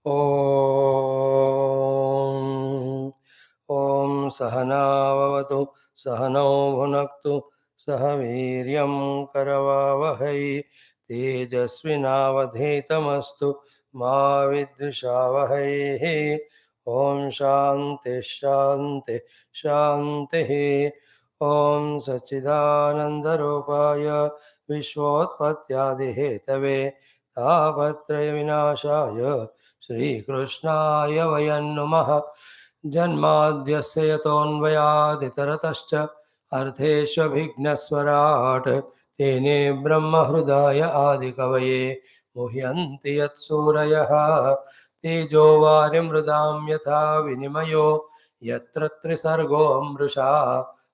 ॐ ॐ सहनाववतु सहनौ भुनक्तु सह वीर्यं करवावहै तेजस्विनावधीतमस्तु मा विद्विषावहै। ॐ शान्ति शान्ति शान्तिः। ॐ सच्चिदानन्दरूपाय विश्वोत्पत्त्यादिहेतवे तापत्रयविनाशाय श्रीकृष्णाय वयं नुमः। जन्माद्यस्य यतोऽन्वयादितरतश्च अर्थेष्वभिघ्नस्वराट् तेने ब्रह्महृदाय आदिकवये मुह्यन्ति यत्सूरयः तेजो वारिमृदां यथा विनिमयो यत्र त्रिसर्गो मृषा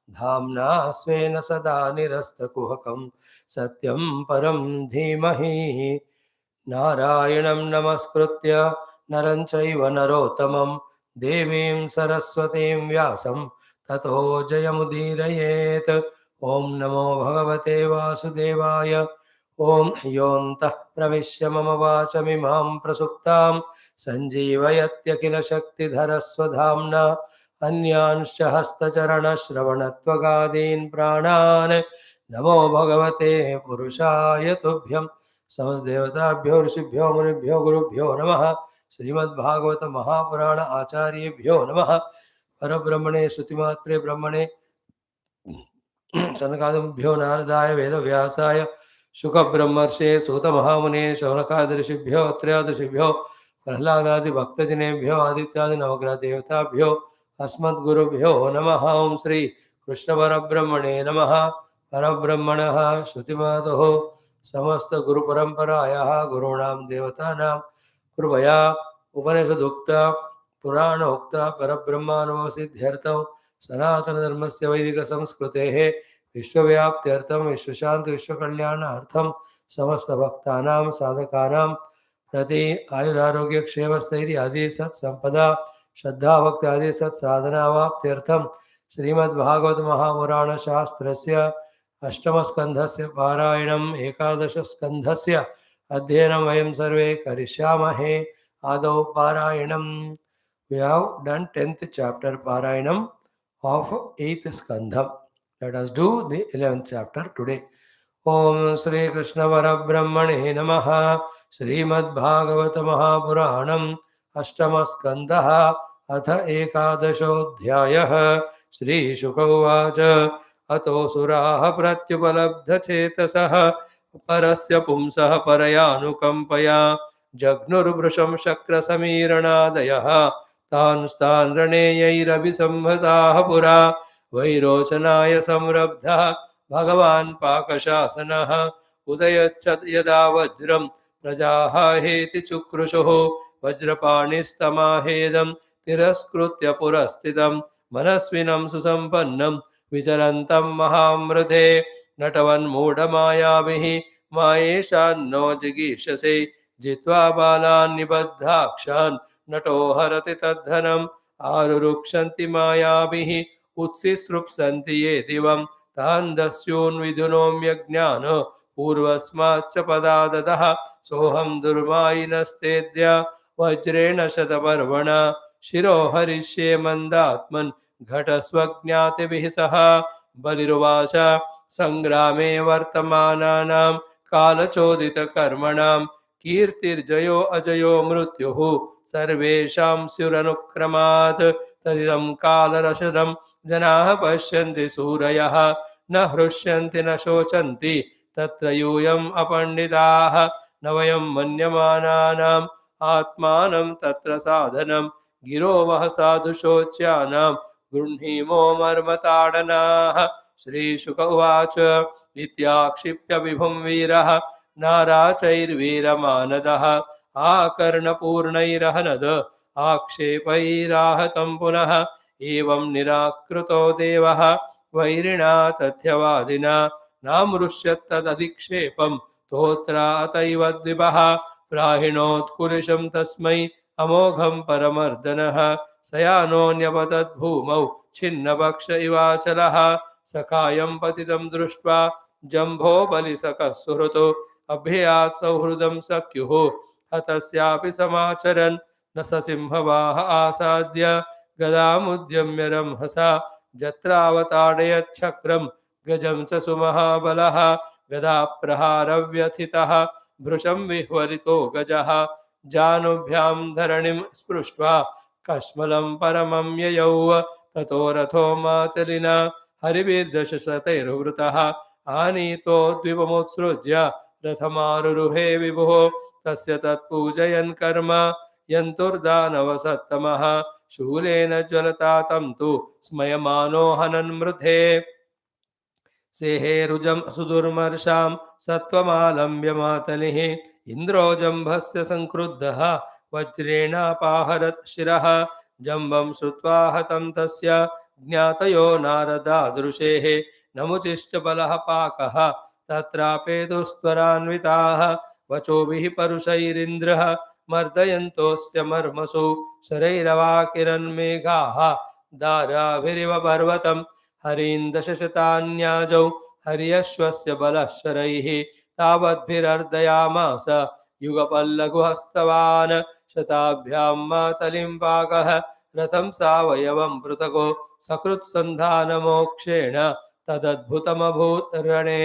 धाम्ना स्वेन सदा निरस्तकुहकं सत्यं परं धीमहि। नारायणं नमस्कृत्य नरं चैव नरोत्तमं देवीं सरस्वतीं व्यासं ततो जयमुदीरयेत्। ॐ नमो भगवते वासुदेवाय। ॐ योऽन्तः प्रविश्य मम वाचमिमां प्रसुप्तां सञ्जीवयत्यखिलशक्तिधरस्वधाम्ना अन्यांश्च हस्तचरणश्रवणत्वगादीन् प्राणान् नमो भगवते पुरुषाय तुभ्यं। समस्तदेवताभ्यो ऋषिभ्यो मुनिभ्यो गुरुभ्यो नमः। श्रीमद्भागवत महापुराण आचार्येभ्यो नमः। परब्रह्मणे श्रुतिमात्रे ब्रह्मणे सनकादिभ्यो नारदाय वेदव्यासाय शुकब्रह्मर्षे सूतमहामुने शौनकादिऋषिभ्यो त्रयोदशिभ्यो प्रह्लादादिभक्तजनेभ्यो आदित्यादिनवग्रहदेवताभ्यो अस्मद्गुरुभ्यो नमः। ओं श्री कृष्णपरब्रह्मणे नमः। परब्रह्मणः श्रुतिमातुः समस्त गुरुपरम्परायाः गुरूणां देवतानां कृपया उपनिषदुक्त पुराणोक्त परब्रह्मानुभवसिद्ध्यर्थं सनातनधर्मस्य वैदिकसंस्कृतेः विश्वव्याप्त्यर्थं विश्वशान्ति विश्वकल्याणार्थं समस्तभक्तानां साधकानां प्रति आयुरारोग्यक्षेमस्थैर्यादि सत्सम्पदा श्रद्धाभक्त्यादि सत्साधनावाप्त्यर्थं श्रीमद्भागवत महापुराणशास्त्रस्य अष्टमस्कन्धस्य पारायणम् एकादशस्कन्धस्य अध्ययनं वयं सर्वे करिष्यामहे। आदौ पारायणं। We have done 10th chapter Parayanam of 8th Skandha. Let us do the 11th chapter today. Om Shri Krishna Parabrahmane Namaha. Srimad Bhagawata Mahapuranam Ashtama Skandha Atha Ekadashodhyayah. Shri Shukavacha Ato Suraha Pratyupalabdha Chetasah Parasya Pumsah Parayanukampaya Jagnurvrusham Shakra Samiranadayah तान् स्थान् रणेयैरभिसंहताः पुरा वैरोचनाय संरब्धः भगवान् पाकशासनः उदयच्च यदा वज्रं प्रजाः हेति चुक्रुषुः वज्रपाणिस्तमाहेदं तिरस्कृत्य पुरस्थितं मनस्विनं सुसम्पन्नं विचरन्तं महामृधे नटवन्मूढमायाभिः मायेशान्नो जिगीषसे जित्वा बालान् निबद्धाक्षान् नटो हरति तद्धनम् आरुरुक्षन्ति मायाभिः उत्सिसृप्सन्ति ये दिवं तान् दस्यून्विधुनोम्यज्ञान पूर्वस्माच्च पदादतः सोऽहं दुर्मायिनस्तेद्य वज्रेण शतपर्वणा शिरो हरिष्ये मन्दात्मन् घटस्वज्ञातिभिः सह बलिरुवाच सङ्ग्रामे वर्तमानानां कालचोदितकर्मणां कीर्तिर्जयो अजयो मृत्युः सर्वेषां स्युरनुक्रमात् तदिदं कालरशदं जनाः पश्यन्ति सूरयः न हृष्यन्ति न शोचन्ति तत्र यूयम् अपण्डिताः न वयं मन्यमानानाम् आत्मानं तत्र साधनं गिरो वः साधुशोच्यानां गृह्णीमो मर्मताडनाः। श्रीशुक उवाच इत्याक्षिप्य विभुं वीरः नाराचैर्वीरमानदः आकर्णपूर्णैरहनद आक्षेपैराहतं पुनः एवं निराकृतो देवः वैरिणा तथ्यवादिना नामृष्यत्तदधिक्षेपं तोत्रातैव द्विपः प्राहिणोत्कुलिशं तस्मै अमोघं परमर्दनः सयानोऽन्यपतद्भूमौ छिन्नपक्ष इवाचलः सखायं पतितं दृष्ट्वा जम्भो बलिसखः सुहृतो अभ्ययात् सौहृदं सख्युः हतस्यापि समाचरन् न स सिंहवाह आसाद्य गदामुद्यम्य रंहसा जत्रावताडयच्छक्रं गजं च सुमहाबलः गदाप्रहारव्यथितः भृशं विह्वलितो गजः जानुभ्यां धरणिं स्पृष्ट्वा कश्मलं परमं ययौ ततो रथो मातलिना हरिभिर्दशशतैर्वृतः आनीतो द्विपमुत्सृज्य रथमारुरुहे विभुः तस्य तत्पूजयन् कर्म यन्तुर्दानवसत्तमः शूलेन ज्वलता तं तु स्मयमानो हनन्मृधे सेहेरुजं सुदुर्मर्षां सत्त्वमालम्ब्य मातलिः इन्द्रो जम्भस्य संक्रुद्धः वज्रेणापाहरत् शिरः जम्बं श्रुत्वा हतं तस्य ज्ञातयो नारदादृशेः नमुचिश्च बलः पाकः तत्रापेतुस्त्वरान्विताः वचोभिः परुषैरिन्द्रः मर्दयन्तोऽस्य मर्मसु शरैरवाकिरन्मेघाः दाराभिरिव पर्वतम् हरीन्दशशतान्याजौ हर्यश्वस्य बलशरैः तावद्भिरर्दयामास युगपल्लघुहस्तवान् शताभ्यां मातलिं पाकः रथं सावयवं पृथको सकृत्सन्धानमोक्षेण तदद्भुतमभूत् रणे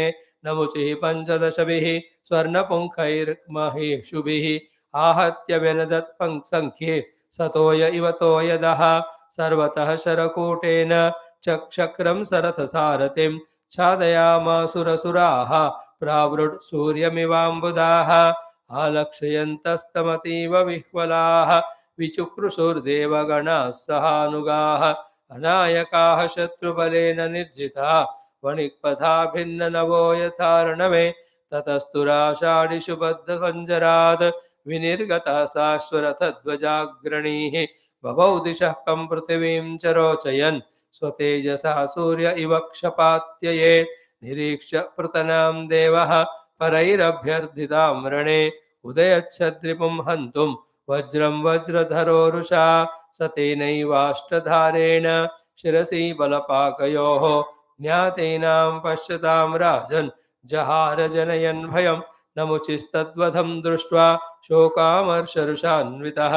नमुचिः पञ्चदशभिः स्वर्णपुङ्खैर्महेषुभिः आहत्य व्यनदत् सङ्ख्ये सतोय इव तोयदः सर्वतः शरकूटेन चक्रं सरथसारथिं छादयामासुरसुराः प्रावृट् सूर्यमिवाम्बुदाः आलक्ष्यन्तस्तमतीव विह्वलाः विचुक्रुशुर्देवगणाः सहानुगाः अनायकाः शत्रुबलेन निर्जिताः वणिक्पथा भिन्ननवो यथार्णवे ततस्तुराषाढिषु बद्धपञ्जरात् विनिर्गतः साश्वरथध्वजाग्रणीः बभौ दिशः कं पृथिवीं च रोचयन् स्वतेजसा सूर्य इव क्षपात्यये निरीक्ष्य पृतनां देवः परैरभ्यर्थितां रणे उदयच्छद्रिपुं हन्तुं वज्रं वज्रधरोरुषा स तेनैवाष्टधारेण शिरसि बलपाकयोः ज्ञातेनां पश्यतां राजन् जहार जनयन् भयं नमुचिस्तद्वधं दृष्ट्वा शोकामर्षरुषान्वितः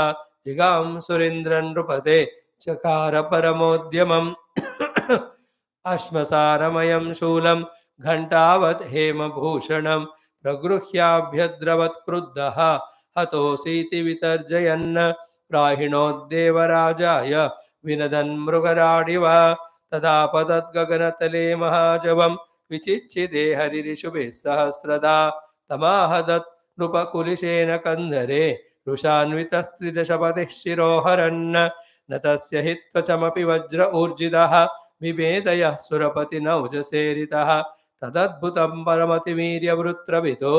जिगां सुरेन्द्रन् नृपते चकार परमोद्यमम् अश्मसारमयं शूलं घण्टावत् हेमभूषणं प्रगृह्याभ्यद्रवत् क्रुद्धः हतोऽसीति वितर्जयन् प्राहिणोद्देवराजाय विनदन् मृगराडिव तदापतद्गगनतले महाजवं विचिच्चिदे हरिरिषुभिः सहस्रदा तमाहदत् नृपकुलिशेन कन्धरे रुषान्वितस्त्रिदशपतिः शिरोहरन् न तस्य हि त्वचमपि वज्र ऊर्जितः विभेदयः सुरपतिनौजसेरितः तदद्भुतं परमतिवीर्यवृत्रवितो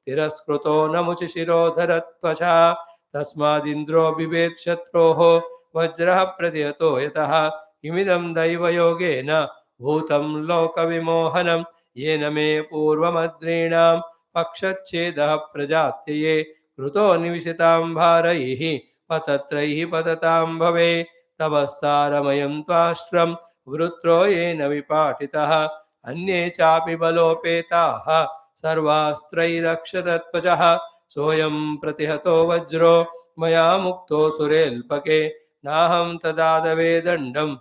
तिरस्कृतो नमुचिशिरोधरत्वचा तस्मादिन्द्रो बिभेत् शत्रोः वज्रः प्रतिहतो यतः इमिदं दैवयोगेन भूतं लोकविमोहनं येन मे पूर्वमद्रीणां पक्षच्छेदः प्रजात्यये कृतो निविशितां भारैः पतत्रैः पततां भवे तव सारमयं त्वाष्ट्रं वृत्रो येन विपाटितः अन्ये चापि बलोपेताः सर्वास्त्रैरक्षतत्वचः सोऽयं प्रतिहतो वज्रो मया मुक्तो सुरेल्पके नाहं तदादवे दण्डम्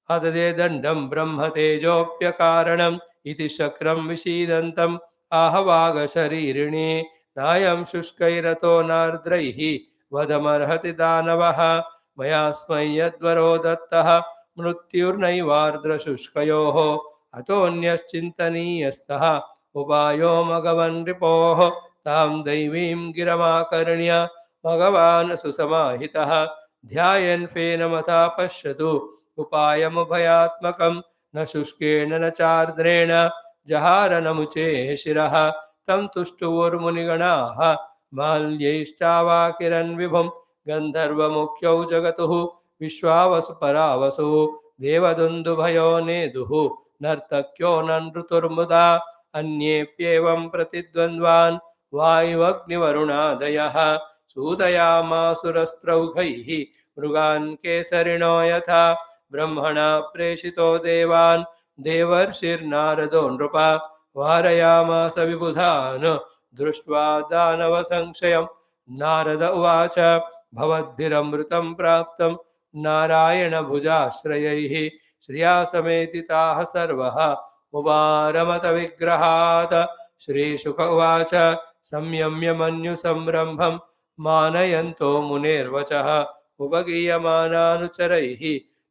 अददे दण्डं ब्रह्मतेजोऽप्यकारणम् इति शक्रं विषीदन्तम् आहवागशरीरिणी नायं शुष्कैरतो नार्द्रैः वधमर्हति दानवः मयास्मै यद्वरो दत्तः मृत्युर्नैवार्द्रशुष्कयोः अतोऽन्यश्चिन्तनीयस्तः उपायो मघवन् रिपोः तां दैवीं गिरमाकर्ण्य भगवान् सुसमाहितः ध्यायन् फेनमथा पश्यतु उपायमुभयात्मकं न शुष्केण न चार्द्रेण जहारनमुचेः शिरः तं तुष्टुवुर्मुनिगणाः माल्यैश्चावाकिरन् विभुं गन्धर्वमुख्यौ जगतुः विश्वावसु परावसु देवदुन्दुभयो नेदुः नर्तक्यो ननृतुर्मुदा अन्येऽप्येवं प्रतिद्वन्द्वान् वायुवग्निवरुणादयः सूदयामासुरस्त्रौघैः मृगान् केसरिणो यथा ब्रह्मणा प्रेषितो देवान् देवर्षिर्नारदो नृप वारयामास विबुधान् दृष्ट्वा दानवसंशयं नारद उवाच भवद्भिरमृतं प्राप्तं नारायणभुजाश्रयैः श्रिया समेतिताः सर्वः उवारमत विग्रहात्। श्रीशुक उवाच संयम्य मन्युसंरम्भं मानयन्तो मुनेर्वचः उपगीयमानानुचरैः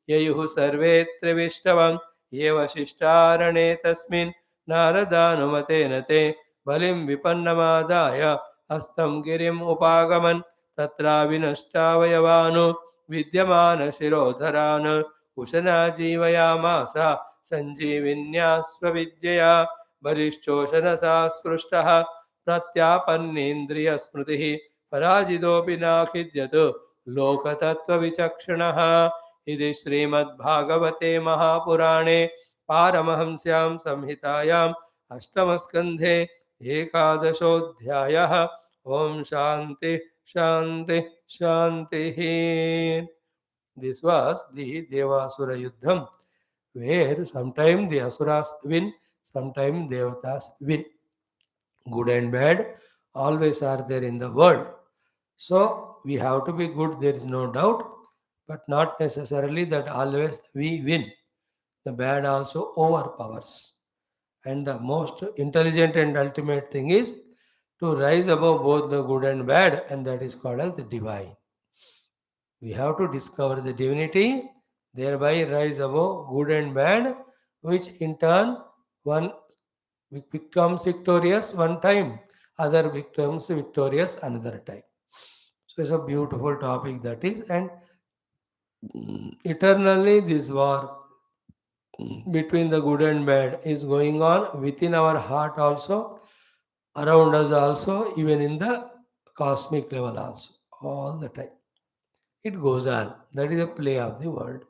ययुः सर्वे त्रिविष्टवम् ये वसिष्ठारणे तस्मिन् नारदानुमतेन ते बलिं विपन्नमादाय हस्तं गिरिम् उपागमन् तत्राविनष्टावयवान् विद्यमानशिरोधरान् उशना जीवयामास सञ्जीविन्या स्वविद्यया बलिश्चोषणसा स्पृष्टः प्रत्यापन्नेन्द्रियस्मृतिः पराजितोऽपि नाखिद्यत् लोकतत्त्वविचक्षणः। इति श्रीमद्भागवते महापुराणे पारमहंस्यां संहितायाम् अष्टमस्कन्धे एकादशोऽध्यायः। ओम शांति शांति शांतिः। This was the Devasura Yuddham, where sometimes the Asuras win, sometimes Devatas win. Good and bad always are there in the world. So we have to be good, there is no doubt, but not necessarily that always we win. The bad also overpowers. And the most intelligent and ultimate thing is to rise above both the good and bad, and that is called as the divine. We have to discover the divinity, thereby rise above good and bad, which in turn one becomes victorious one time, other becomes victorious another time. So it's a beautiful topic that is, and eternally this war between the good and bad is going on within our heart also, around us also, even in the cosmic level also, all the time. It goes on. That is a play of the world.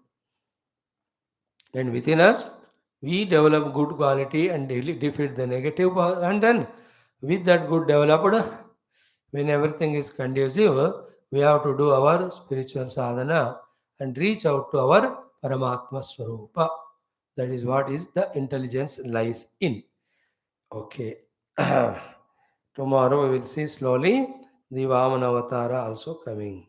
And within us, we develop good quality and daily defeat the negative, and then with that good developed, when everything is conducive, we have to do our spiritual sadhana and reach out to our Paramatma Swarupa. That is what is the intelligence lies in. Okay. Tomorrow we will see slowly the Vamana Avatara also coming.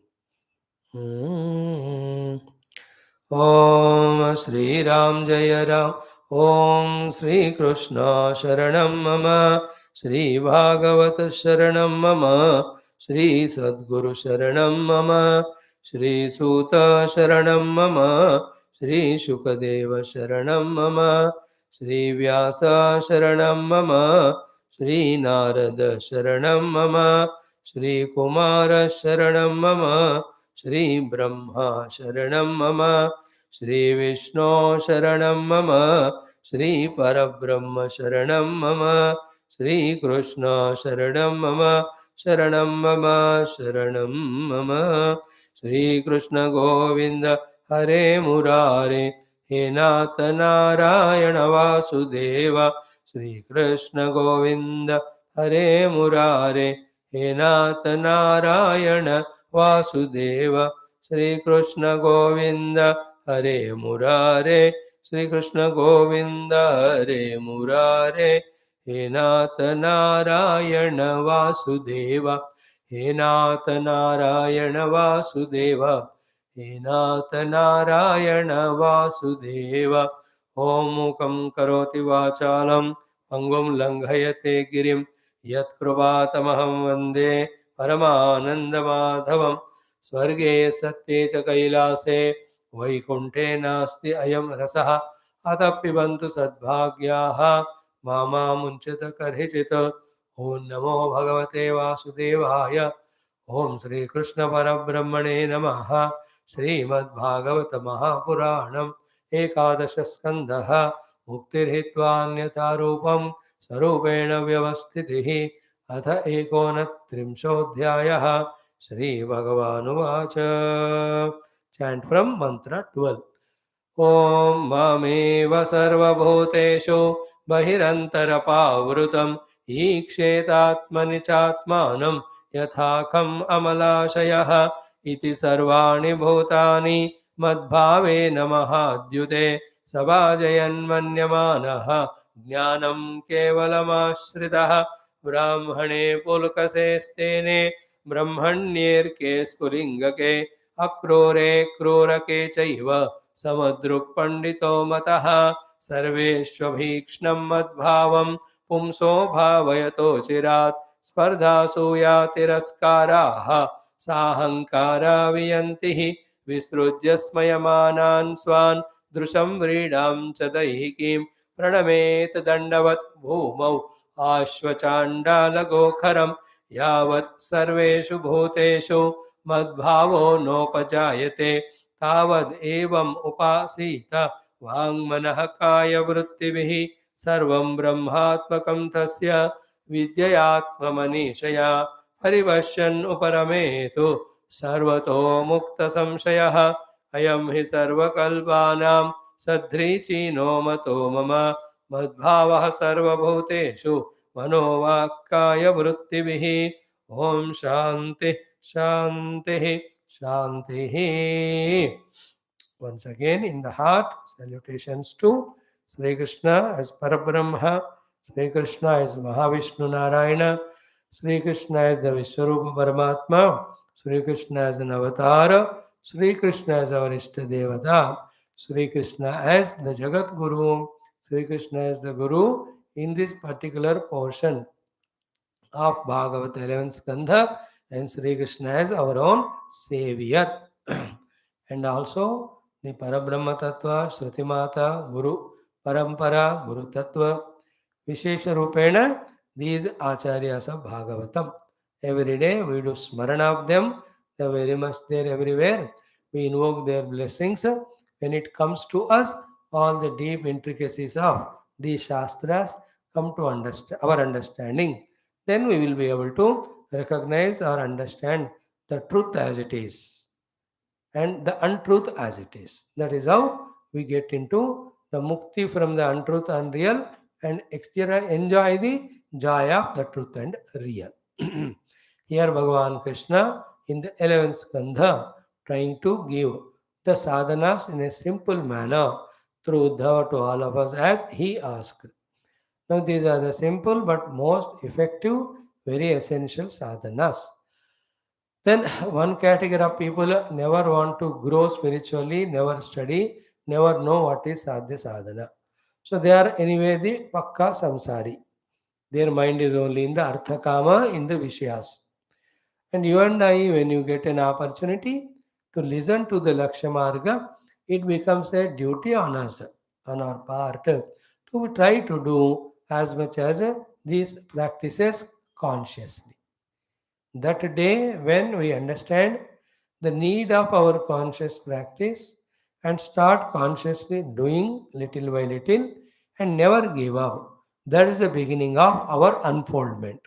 Om Shri Ram Jaya Ram. Om Shri Krishna Sharanam Mama. Shri Bhagawata Sharanam Mama. Shri Sadguru Sharanam Mama. Shri Suta Sharanam Mama. Shri Shukadeva Sharanam Mama. Shri Vyasa Sharanam Mama. Shri Narada Sharanam Mama. Shri Kumara Sharanam Mama. Shri Brahma Sharanam Mama. Shri Vishnu Sharanam Mama. Shri Parabrahma Sharanam Mama. Shri Krishna Sharanam Mama. Sharanam Mama. Sharanam Mama. Shri Krishna Govinda Hare Murare. He Nath Narayana Vasudeva. Shri Krishna Govinda Hare Murare. He Nath Narayana Vasudeva. Shri Krishna Govinda Hare Murare. Shri Krishna Govinda Hare Murare. He Nath Narayana Vasudeva. He Nath Narayana Vasudeva. He Nath Narayana Vasudeva. Om Mukam Karoti Vachalam Pangum Langhayate Girim Yat Kruvatamaham Vande Paramanandamadhavam. स्वर्गे सत्ये च कैलासे वैकुण्ठे नास्ति अयं रसः अतः पिबन्तु सद्भाग्याः मा मुञ्चत कर्हिचित्। ॐ नमो भगवते वासुदेवाय। ॐ श्रीकृष्ण परब्रह्मणे नमः। श्रीमद्भागवत महापुराणम् एकादश स्कन्धः मुक्तिर्हित्वान्यथा रूपं स्वरूपेण व्यवस्थितिः। अथ एकोनत्रिंशोऽध्यायः। Shri Bhagavanuvacha. Chant from mantra 12. Om Mameva Sarvabhuteshu Bahirantarapavurutam Ikshetatmani Chatmanam Yathakam Amalashayah Iti Sarvani Bhutani Madbhave Namahadyute Sabhajayanmanyamanaha Jnanam Kevalamashritah Brahmane Pulkase Stene ब्रह्मण्येर्के स्फुलिङ्गके अक्रूरे क्रूरके चैव समदृक्पण्डितो मतः सर्वेष्वभीक्ष्णं मद्भावं पुंसो भावयतो चिरात् स्पर्धासूया तिरस्काराः साहङ्कारा वियन्ति हि विसृज्य स्मयमानान् स्वान् दृशं व्रीडां च दैहिकीं प्रणमेत दण्डवत् भूमौ आश्वचाण्डालगोखरं यावत् सर्वेषु भूतेषु मद्भावो नोपजायते तावद् एवम् उपासीत वाङ्मनः कायवृत्तिभिः सर्वं ब्रह्मात्मकं तस्य विद्ययात्ममनीषया परिपश्यन् उपरमेतु सर्वतो मुक्तसंशयः अयं हि सर्वकल्पानां सध्रीचीनो मतो मम मद्भावः सर्वभूतेषु मनोवाक्कायवृत्तिभिः ॐ शान्ति शान्तिः शान्तिः. Once again in the heart, salutations to Sri Krishna as Parabrahma, Sri Krishna as Mahavishnu Narayana, Sri Krishna as the Vishwarupa Paramatma, Sri Krishna as an Avatara, Sri Krishna as our Ishta Devata, Sri Krishna as the Jagat Guru, Sri Krishna as the Guru in this particular portion of Bhagavata 11 Skandha, and Sri Krishna as our own Savior. And also the Parabrahma Tattva, Shruti Mata, Guru Parampara, Guru Tattva, Vishesha Rupena, these Acharyas of Bhagavatam. Every day we do Smarana of them, they are very much there everywhere. We invoke their blessings. When it comes to us, all the deep intricacies of these Shastras come to our understanding. Then we will be able to recognize or understand the truth as it is and the untruth as it is. That is how we get into the mukti from the untruth and real and enjoy the joy of the truth and real. Here Bhagavan Krishna in the 11th Skandha trying to give the sadhanas in a simple manner through Uddhava to all of us as he asked. Now these are the simple but most effective, very essential sadhanas. Then one category of people never want to grow spiritually, never study, never know what is sadhya sadhana. So they are anyway the pakka samsari. Their mind is only in the artha kama, in the vishayas. And you and I, when you get an opportunity to listen to the Lakshya Marga, it becomes a duty on us, on our part, to try to do as much as these practices consciously. That day when we understand the need of our conscious practice and start consciously doing little by little and never give up, that is the beginning of our unfoldment.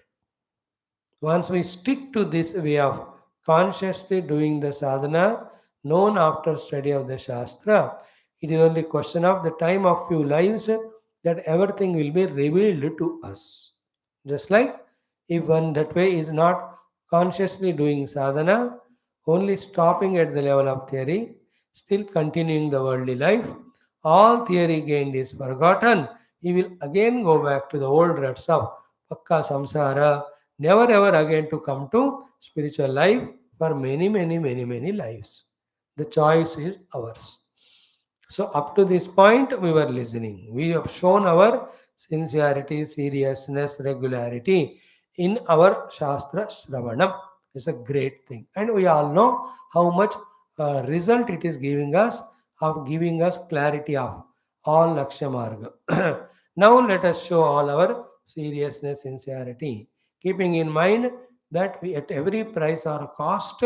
Once we stick to this way of consciously doing the sadhana, known after study of the Shastra, it is only question of the time of few lives that everything will be revealed to us. Just like if one that way is not consciously doing sadhana, only stopping at the level of theory, still continuing the worldly life, all theory gained is forgotten. He will again go back to the old ruts of pakka samsara, never ever again to come to spiritual life for many lives. The choice is ours. So up to this point we were listening. We have shown our sincerity, seriousness, regularity in our Shastra Shravanam. It's a great thing. And we all know how much result it is giving us of giving us clarity of all Lakshya Marga. Now let us show all our seriousness, sincerity, keeping in mind that we at every price or cost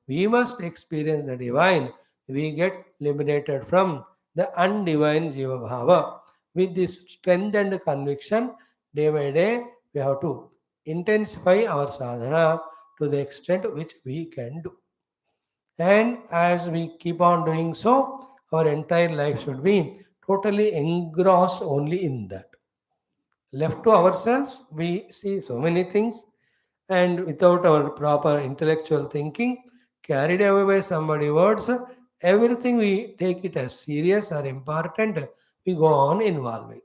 we must experience the divine. We get liberated from the undivine Jiva Bhava. With this strength and conviction, day by day, we have to intensify our sadhana to the extent which we can do. And as we keep on doing so, our entire life should be totally engrossed only in that. Left to ourselves, we see so many things, and without our proper intellectual thinking, carried away by somebody words, everything we take it as serious or important, we go on involving,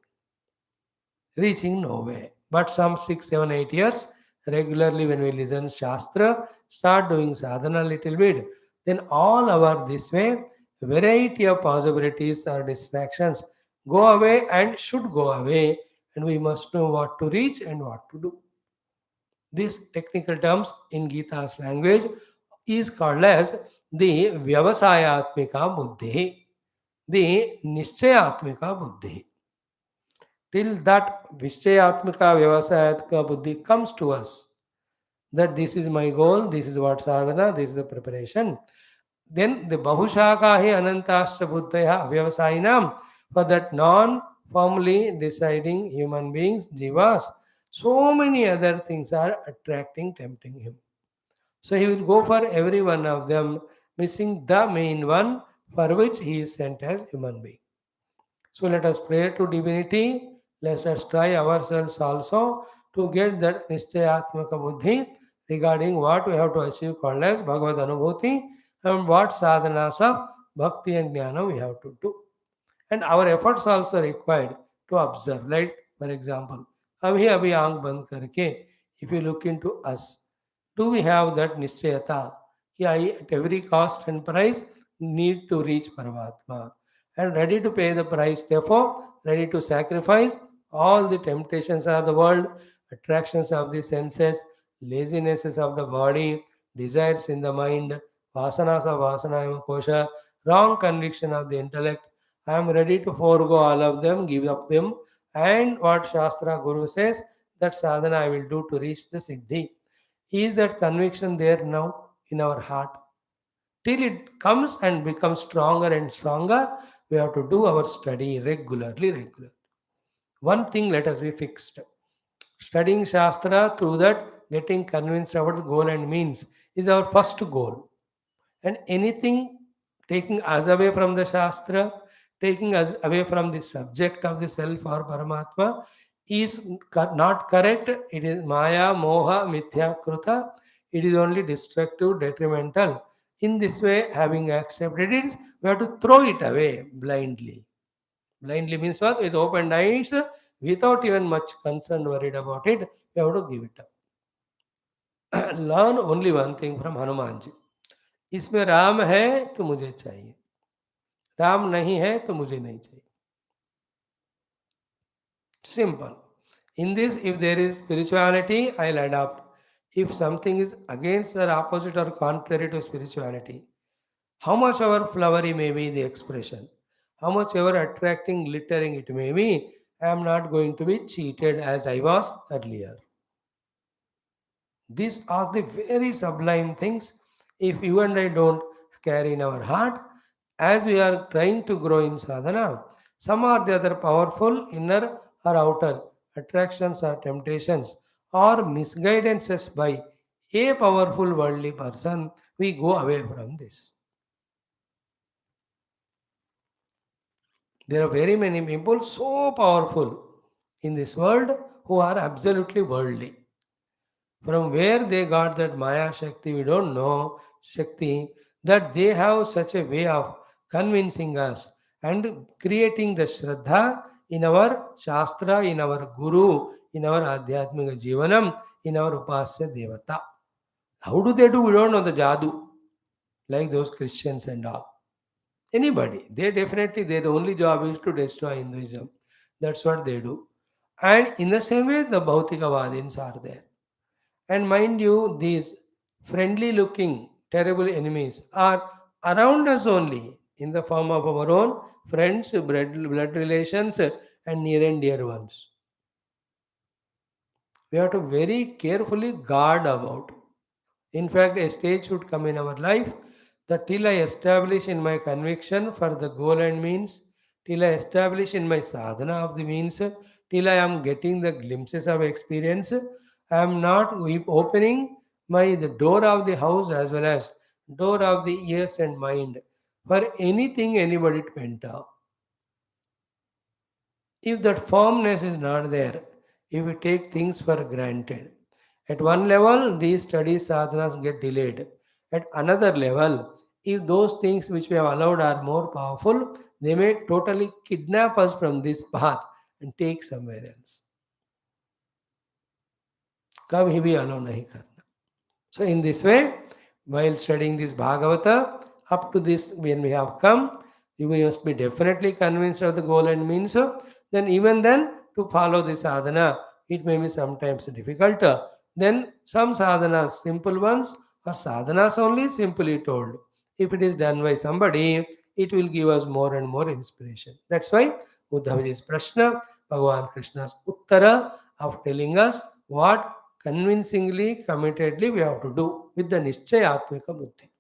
reaching nowhere. But some 6, 7, 8 years, regularly when we listen Shastra, start doing sadhana a little bit, then all our this way, variety of possibilities or distractions go away and should go away, and we must know what to reach and what to do. These technical terms in Gita's language is called as the Vyavasayatmika Buddhi, the Nishchayatmika Buddhi. Till that Vishchayatmika Vyavasayatmika Buddhi comes to us, that this is my goal, this is what sadhana, this is the preparation. Then the Bahushaka hi Anantascha Buddhaya Vyavasainam, for that non-formally deciding human beings, jivas, so many other things are attracting, tempting him. So he will go for every one of them, missing the main one for which he is sent as human being. So let us pray to divinity. Let us try ourselves also to get that Nischayatmaka Buddhi regarding what we have to achieve called as Bhagavad Anubhuti and what sadhanas of Bhakti and Jnana we have to do. And our efforts also required to observe. Like, for example, abhi aankh band karke, if you look into us, do we have that nischayata? Ki I at every cost and price need to reach Paramatma and ready to pay the price, therefore, ready to sacrifice all the temptations of the world, attractions of the senses, lazinesses of the body, desires in the mind, vasanas of vasanayama kosha, wrong conviction of the intellect. I am ready to forego all of them, give up them, and what Shastra Guru says, that sadhana I will do to reach the Siddhi. Is that conviction there now in our heart? Till it comes and becomes stronger and stronger, we have to do our study regularly. One thing let us be fixed. Studying Shastra, through that getting convinced about the goal and means is our first goal. And anything taking us away from the Shastra, taking us away from the subject of the self or Paramatma is not correct. It is Maya, Moha, Mithya, Kruta. It is only destructive, detrimental. In this way, having accepted it, we have to throw it away blindly. Blindly means what? With open eyes, without even much concern, worried about it, we have to give it up. Learn only one thing from Hanuman ji. इसमें राम है तो मुझे चाहिए, राम नहीं है तो मुझे नहीं चाहिए. Simple. In this, if there is spirituality, I'll adopt. If something is against or opposite or contrary to spirituality, how much ever flowery may be the expression, how much ever attracting, glittering it may be, I am not going to be cheated as I was earlier. These are the very sublime things. If you and I don't carry in our heart, as we are trying to grow in sadhana, some or the other powerful inner or outer attractions or temptations or misguidances by a powerful worldly person, we go away from this. There are very many people so powerful in this world who are absolutely worldly. From where they got that Maya Shakti, we don't know. Shakti, that they have such a way of convincing us and creating the Shraddha in our Shastra, in our Guru, in our Adhyatmika Jivanam, in our Upasya Devata. How do they do? We don't know the Jadu, like those Christians and all. Anybody, their only job is to destroy Hinduism. That's what they do. And in the same way, the Bhautikavadins are there. And mind you, these friendly looking terrible enemies are around us only in the form of our own friends, blood relations, and near and dear ones. We have to very carefully guard about. In fact, a stage should come in our life that till I establish in my conviction for the goal and means, till I establish in my sadhana of the means, till I am getting the glimpses of experience, I am not opening the door of the house as well as door of the ears and mind for anything anybody to enter. If that firmness is not there, if we take things for granted, at one level, these studies sadhanas get delayed. At another level, if those things which we have allowed are more powerful, they may totally kidnap us from this path and take somewhere else. कभी भी अलो नहीं करना. So in this way, while studying this Bhagavata, up to this when we have come, you must be definitely convinced of the goal and means. Then even then, to follow this sadhana, it may be sometimes difficult. Then some sadhanas, simple ones, or sadhanas only simply told. If it is done by somebody, it will give us more and more inspiration. That's why Uddhavaji's Prashna, Bhagavan Krishna's Uttara of telling us what convincingly, committedly we have to do with the Nischayatmika Buddhi.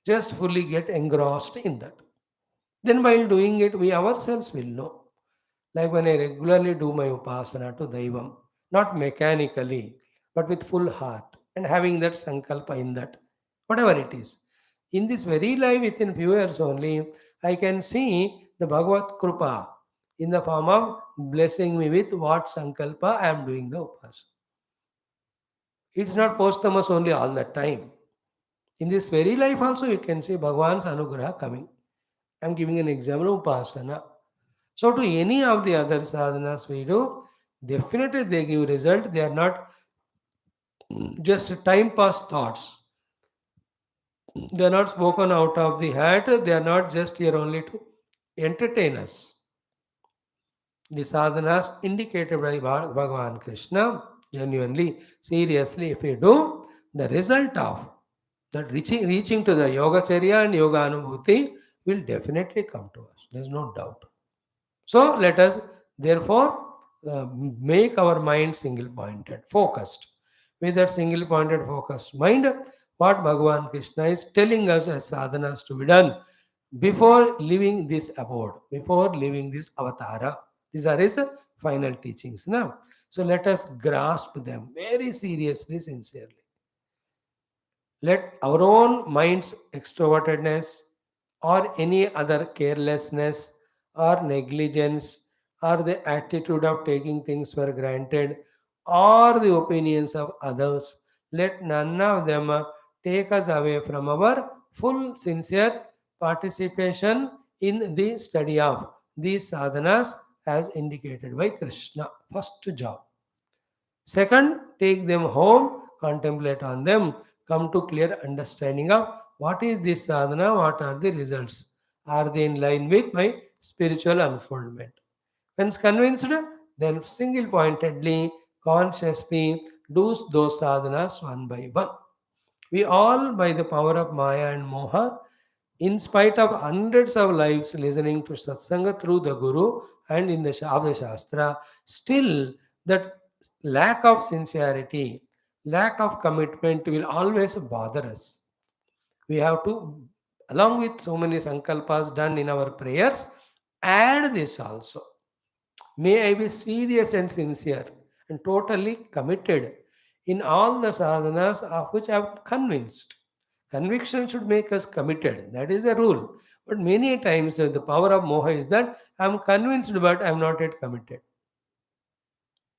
Just fully get engrossed in that. Then while doing it, we ourselves will know. Like when I regularly do my upasana to Daivam, not mechanically, but with full heart and having that sankalpa in that, whatever it is. In this very life, within few years only, I can see the Bhagavad Krupa in the form of blessing me with what sankalpa I am doing the upasana. It's not posthumous only all the time. In this very life also you can see Bhagavan's Anugraha coming. I am giving an example of Upasana. So to any of the other sadhanas we do, definitely they give result. They are not just time pass thoughts. They are not spoken out of the hat. They are not just here only to entertain us. The sadhanas indicated by Bhagavan Krishna, genuinely, seriously, if we do, the result of that reaching to the Yogacharya and Yoga Anubhuti will definitely come to us. There's no doubt. So let us therefore make our mind single pointed, focused. With that single pointed, focused mind, what Bhagavan Krishna is telling us as sadhanas to be done before leaving this abode, before leaving this avatara. These are his final teachings now. So let us grasp them very seriously, sincerely. Let our own mind's extrovertedness or any other carelessness or negligence or the attitude of taking things for granted or the opinions of others, let none of them take us away from our full sincere participation in the study of these sadhanas as indicated by Krishna. First job. Second, take them home, contemplate on them, come to clear understanding of what is this sadhana, what are the results. Are they in line with my spiritual unfoldment? Once convinced, then single pointedly, consciously do those sadhanas one by one. We all, by the power of Maya and Moha, in spite of hundreds of lives listening to satsanga through the Guru and in the of the Shastra, still that lack of sincerity, lack of commitment will always bother us. We have to, along with so many sankalpas done in our prayers, add this also. May I be serious and sincere and totally committed in all the sadhanas of which I am convinced. Conviction should make us committed. That is a rule. But many times the power of moha is that I am convinced but I am not yet committed.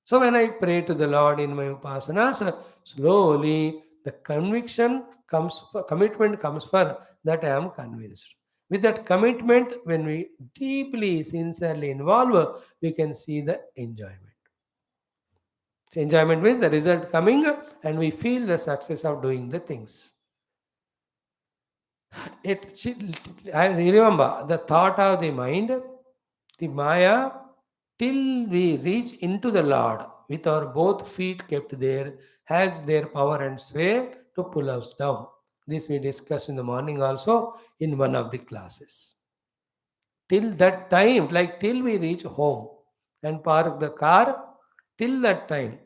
So when I pray to the Lord in my upasanas, slowly the commitment comes for that I am convinced. With that commitment, when we deeply, sincerely involve, we can see the enjoyment. So enjoyment means the result coming and we feel the success of doing the things. I remember the thought of the mind, the Maya, till we reach into the Lord with our both feet kept there, has their power and sway to pull us down. This we discussed in the morning also in one of the classes. Till that time, like till we reach home and park the car, till that time,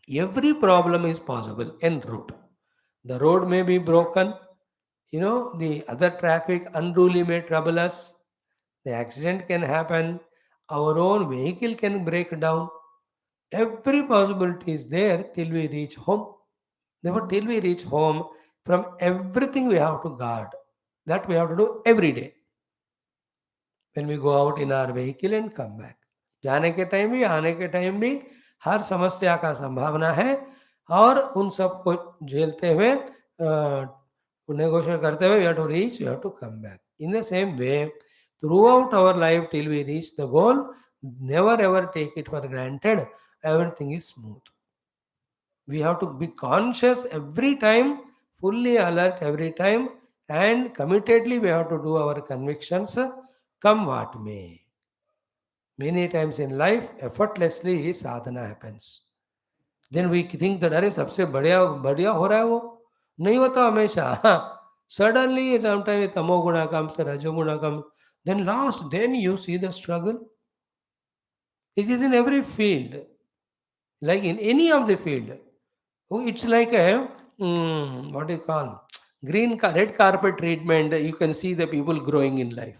every problem is possible en route. The road may be broken, the other traffic unruly may trouble us, the accident can happen, our own vehicle can break down. Every possibility is there till we reach home. Therefore, till we reach home, from everything we have to guard. That we have to do every day. When we go out in our vehicle and come back. जाने के time भी आने के time भी हर समस्या का संभावना है और उन सबको झेलते हुए negotiate करते हुए we have to reach, we have to come back. In the same way, throughout our life till we reach the goal, never ever take it for granted. Everything is smooth. We have to be conscious every time, fully alert every time, and committedly we have to do our convictions, come what may. Many times in life, effortlessly sadhana happens. Then we think that अरे सबसे बढ़िया बढ़िया हो रहा है वो, नहीं होता हमेशा. Suddenly sometimes tamoguna comes, rajoguna comes, then last, then you see the struggle. It is in every field, like in any of the field. Oh, it's like a what do you call, red carpet treatment. You can see the people growing in life.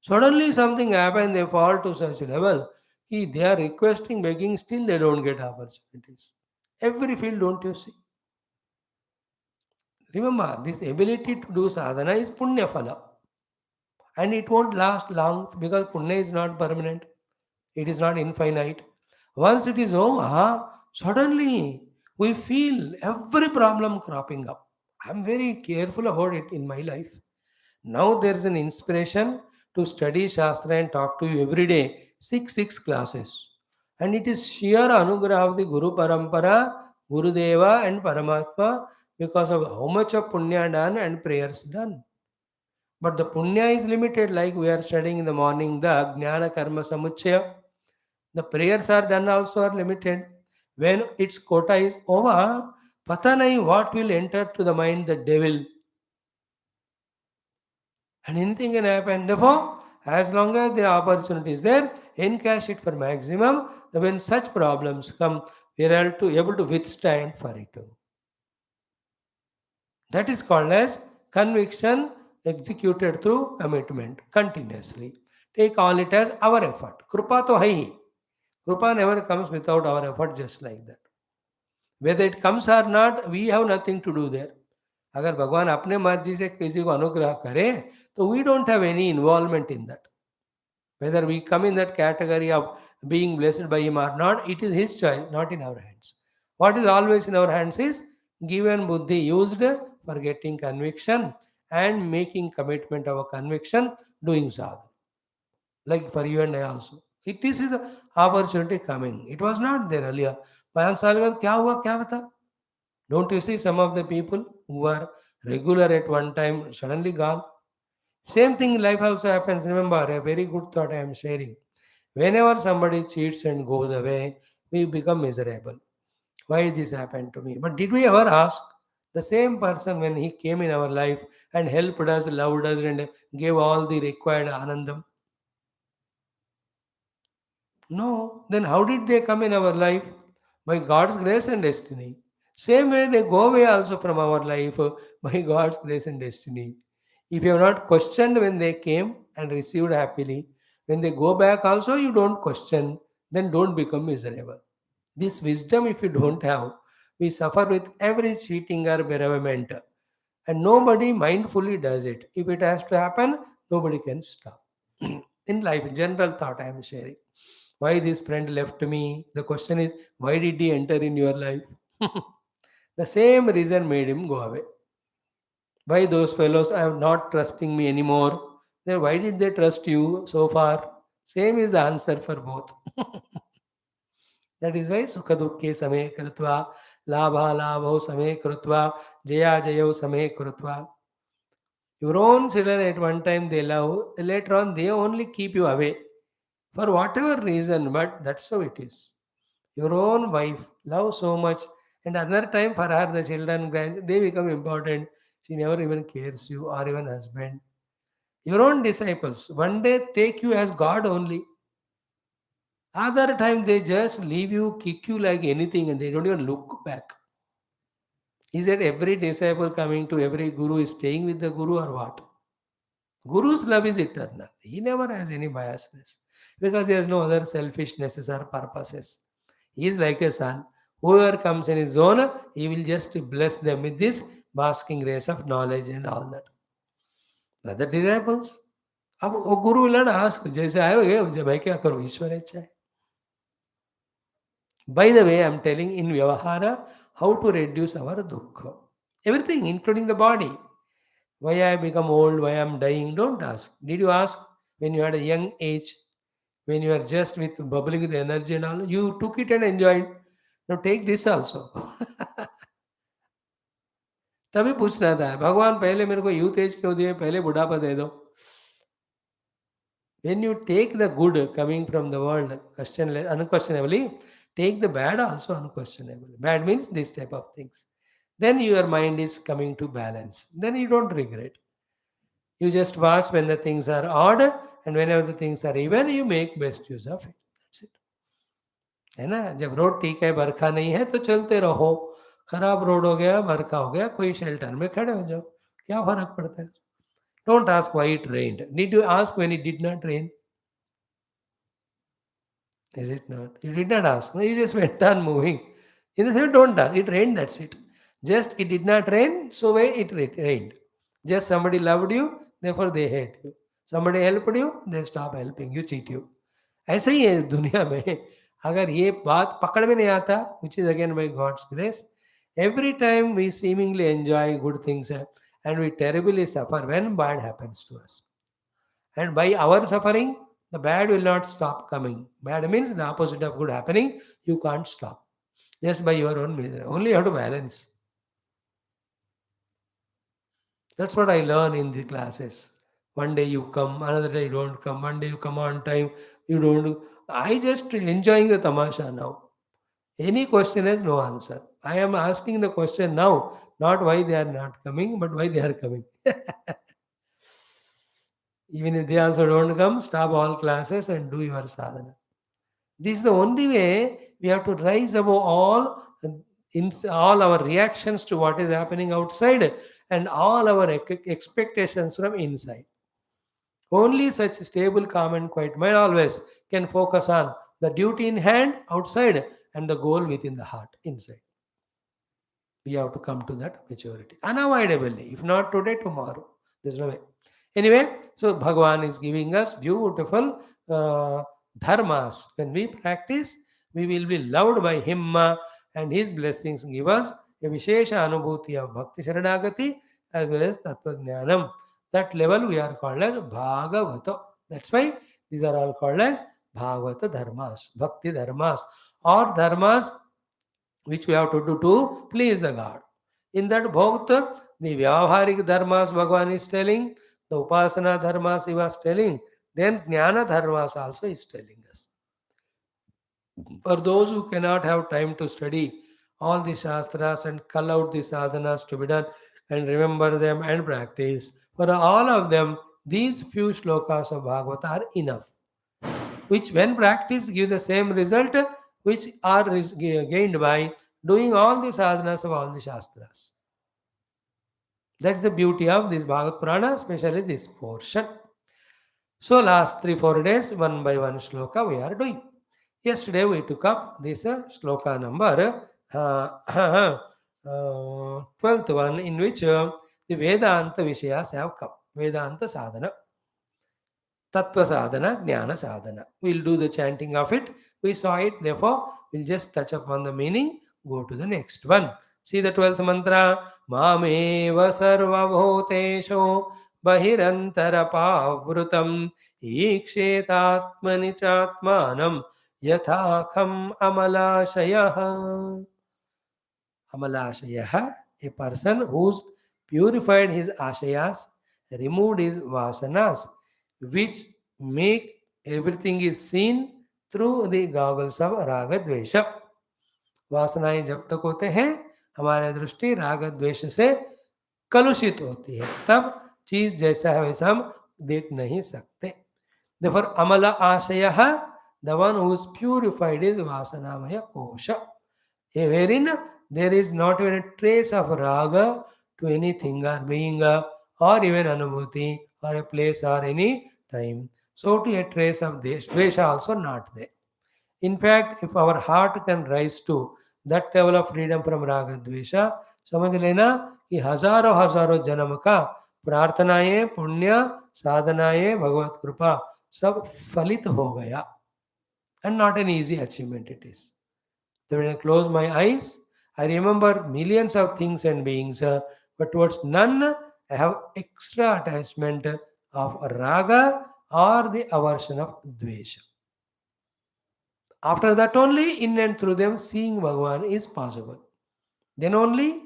Suddenly something happens, they fall to such level. They are requesting, begging, still they don't get opportunities. Every field, don't you see? Remember, this ability to do sadhana is punya phala. And it won't last long because punya is not permanent. It is not infinite. Once it is over, suddenly we feel every problem cropping up. I'm very careful about it in my life. Now there's an inspiration to study Shastra and talk to you every day, six classes. And it is sheer anugrah of the Guru Parampara, Guru Deva and Paramatma because of how much of punya done and prayers done. But the punya is limited, like we are studying in the morning, the Jnana Karma Samuchaya. The prayers are done also are limited. When its quota is over, pata nahi what will enter to the mind, the devil. And anything can happen. Therefore, as long as the opportunity is there, encash it for maximum. When such problems come, we are able to withstand for it. That is called as conviction executed through commitment continuously. Take all it as our effort. Krupa to hai. Krupa never comes without our effort, just like that. Whether it comes or not, we have nothing to do there. अगर भगवान अपने मर्जी से किसी को अनुग्रह करे तो we don't have any involvement in that. Whether we come in that category of being blessed by him or not, it is his choice, not in our hands. What is always in our hands is given buddhi used for getting conviction and making commitment of a conviction, doing sadhana. Like for you and I also. It is his opportunity coming. It was not there earlier. 5 साल का क्या हुआ क्या बता? Don't you see some of the people who were regular at one time suddenly gone? Same thing in life also happens. Remember, a very good thought I am sharing. Whenever somebody cheats and goes away, we become miserable. Why this happened to me? But did we ever ask the same person when he came in our life and helped us, loved us, and gave all the required anandam? No. Then how did they come in our life? By God's grace and destiny. Same way they go away also from our life by God's grace and destiny. If you have not questioned when they came and received happily, when they go back also you don't question, then don't become miserable. This wisdom, if you don't have, we suffer with every cheating or bereavement. And nobody mindfully does it. If it has to happen, nobody can stop. In life, general thought I am sharing. Why this friend left me? The question is, why did he enter in your life? The same reason made him go away. Why those fellows are not trusting me anymore? Then why did they trust you so far? Same is the answer for both. That is why Sukha Dukhe Same Krutva, Labha Labho Same Krutva, Jaya Jayo Same Krutva. Your own children at one time they love, later on they only keep you away for whatever reason, but that's how it is. Your own wife love so much, and another time for her the children, they become important. She never even cares you or even husband. Your own disciples one day take you as God only. Other time they just leave you, kick you like anything, and they don't even look back. Is that every disciple coming to every guru is staying with the guru or what? Guru's love is eternal. He never has any biasness because he has no other selfishnesses or purposes. He is like a son. Whoever comes in his zone, he will just bless them with this basking rays of knowledge and all that. Other disciples, अब वो गुरु will not ask, जैसे आए हो ये भाई क्या करो ईश्वर इच्छा है. By the way, I am telling in Vyavahara how to reduce our dukkha. Everything, including the body. Why I become old, why I am dying, don't ask. Did you ask when you had a young age, when you are just with bubbling with energy and all? You took it and enjoyed. Now take this also. तभी पूछना था भगवान पहले मेरे को youth as क्यों दिए, पहले बुढ़ापा दे दो. When you take the good coming from the world unquestionably, take the bad also unquestionably. Bad means this type of things. Then your mind is coming to balance. Then you don't regret. You just watch when the things are odd, and whenever the things are even, you make best use of it. That's it. है ना? जब road ठीक है, बरखा नहीं है तो चलते रहो. खराब रोड हो गया, बरखा हो गया, कोई शेल्टर में खड़े हो जाओ. क्या फर्क पड़ता है? Don't ask why it rained. Need you ask when it did not rain? Is it not? You did not ask. No, you just went on moving. In the sense, don't ask. It rained, that's it. Just it did not rain, so why it rained. Just somebody loved you, therefore they hate you. Somebody helped you, they stop helping you, cheat you. ऐसे ही है इस दुनिया में. अगर ये बात पकड़ में नहीं आता, which is again by God's grace, every time we seemingly enjoy good things and we terribly suffer when bad happens to us. And by our suffering, the bad will not stop coming. Bad means the opposite of good happening. You can't stop. Just by your own misery. Only you have to balance. That's what I learn in the classes. One day you come, another day you don't come. One day you come on time, you don't. I just enjoying the tamasha now. Any question has no answer. I am asking the question now, not why they are not coming, but why they are coming. Even if they also don't come, stop all classes and do your sadhana. This is the only way we have to rise above all our reactions to what is happening outside and all our expectations from inside. Only such stable, calm, and quiet mind always can focus on the duty in hand outside and the goal within the heart inside. We have to come to that maturity unavoidably. If not today, tomorrow. There's no way. Anyway, so Bhagavan is giving us beautiful dharmas. When we practice, we will be loved by him and his blessings give us a Vishesha Anubhuti of Bhakti Sharanagati as well as Tattva Jnanam. That level we are called as Bhagavata. That's why these are all called as Bhagavata Dharmas, Bhakti Dharmas, or Dharmas which we have to do to please the God. In that Bhakta, the Vyavaharik Dharmas Bhagavan is telling, the Upasana Dharmas he was telling, then Jnana Dharmas also is telling us. For those who cannot have time to study all the Shastras and cull out the sadhanas to be done and remember them and practice, for all of them, these few shlokas of Bhagavata are enough, which when practiced give the same result which are gained by doing all the sadhanas of all the Shastras. That's the beauty of this Bhagavad Purana, especially this portion. So last 3-4 days, one by one shloka we are doing. Yesterday we took up this shloka number 12th one, in which the Vedanta Vishayas have come. Vedanta Sadhana, Tattva Sadhana, Jnana Sadhana. We'll do the chanting of it. We saw it, therefore we'll just touch upon the meaning, go to the next one. See the 12th mantra. Mameva sarva bhutesho bahirantara pavrutam ikshetatmani chatmanam yathakam amalashayah. Amalashayah, a person who's purified his ashayas, removed his vasanas, which make everything is seen through the goggles of raga dvesha. वासनाएं जब तक होते हैं हमारे दृष्टि राग द्वेष से कलुषित होती है, तब चीज जैसा है वैसा हम देख नहीं सकते. Therefore, amala ashaya, the one who is purified is vasanamaya kosha, wherein there is not even a trace of raga to anything or being or even anubhuti or a place or any time. So to a trace of dvesha also not there. In fact, if our heart can rise to that level of freedom from raga dvesha, समझ लेना कि हजारों हजारों जन्म का प्रार्थनाएं, पुण्य, साधनाएं, भगवत कृपा सब फलित हो गया. And not an easy achievement it is. When I close my eyes, I remember millions of things and beings, but towards none I have extra attachment of raga or the aversion of dvesha. After that only, in and through them, seeing Bhagavan is possible. Then only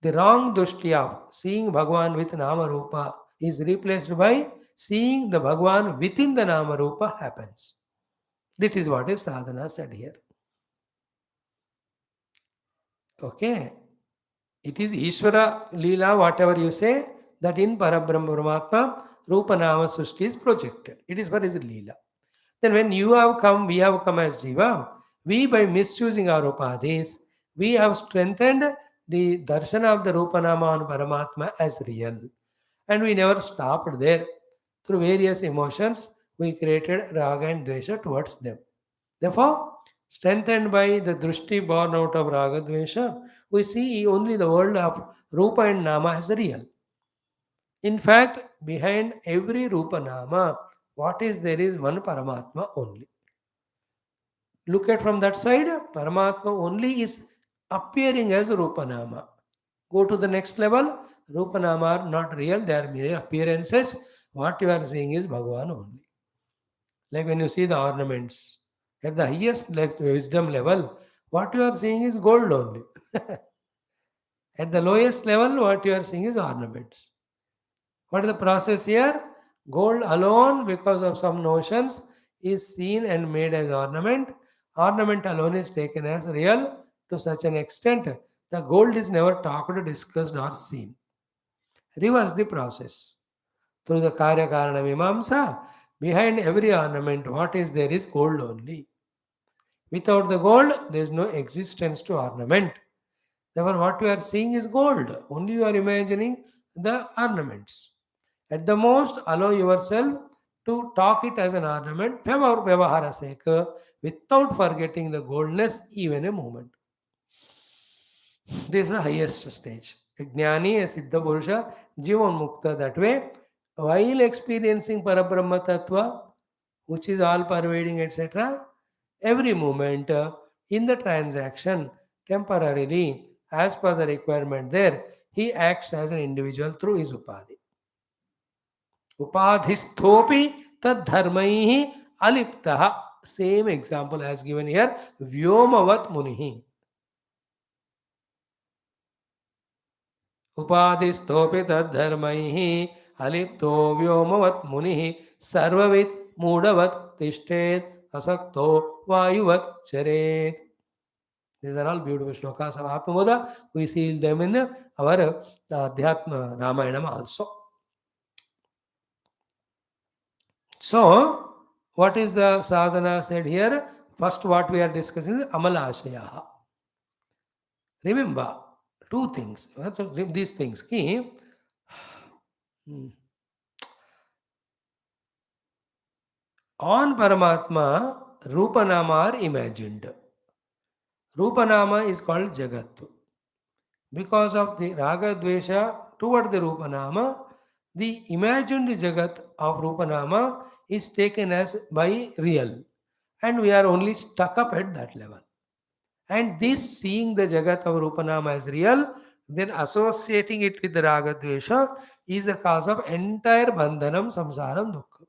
the wrong drushti of seeing Bhagavan with Nama Rupa is replaced by seeing the Bhagavan within the Nama Rupa happens. That is what is sadhana said here. Okay. It is Ishvara Leela, whatever you say, that in Parabrahma Paramatma, Rupa Nama Sushti is projected. It is what is Leela. Then when you have come, we have come as Jiva, we by misusing our upadhis, we have strengthened the darsana of the Rupa Nama on Paramatma as real. And we never stopped there. Through various emotions, we created raga and dvesha towards them. Therefore, strengthened by the drushti born out of raga dvesha, we see only the world of Rupa and Nama as real. In fact, behind every Rupa Nama, what is there is one Paramatma only. Look at from that side, Paramatma only is appearing as Rupa Nama. Go to the next level, Rupa Nama are not real, they are mere appearances. What you are seeing is Bhagavan only. Like when you see the ornaments, at the highest wisdom level, what you are seeing is gold only. At the lowest level, what you are seeing is ornaments. What is the process here? Gold alone, because of some notions, is seen and made as ornament. Ornament alone is taken as real to such an extent the gold is never talked, discussed, or seen. Reverse the process. Through the Karya Karana Mimamsa, behind every ornament, what is there is gold only. Without the gold, there is no existence to ornament. Therefore, what you are seeing is gold. Only you are imagining the ornaments. At the most, allow yourself to talk it as an ornament for Vyavahara sake without forgetting the goldness even a moment. This is the highest stage. A Jnani, a Siddha Purusha, Jivan Mukta that way, while experiencing Parabrahma Tattva, which is all pervading, etc., every moment in the transaction, temporarily, as per the requirement there, he acts as an individual through his upadhi. Upadhisthopi tad dharmaihi aliptaha. Same example as given here. Vyomavat munihi. Upadhisthopi tad dharmaihi alipto vyomavat munihi. Sarvavit mudavat tishtet asakto vayuvat charet. These are all beautiful shlokas of Atmaboda. We see them in our Adhyatma Ramayanam also. So, what is the sadhana said here? First, what we are discussing is Amalashaya. Remember, two things. These things. Ki, on Paramatma, Rupanama are imagined. Rupanama is called Jagat. Because of the Raga Dvesha toward the Rupanama, the imagined Jagat of Rupanama is taken as by real. And we are only stuck up at that level. And this seeing the Jagat of Rupanama as real, then associating it with the Raga Dvesha is the cause of entire Bandhanam, Samsaram, Dukkha.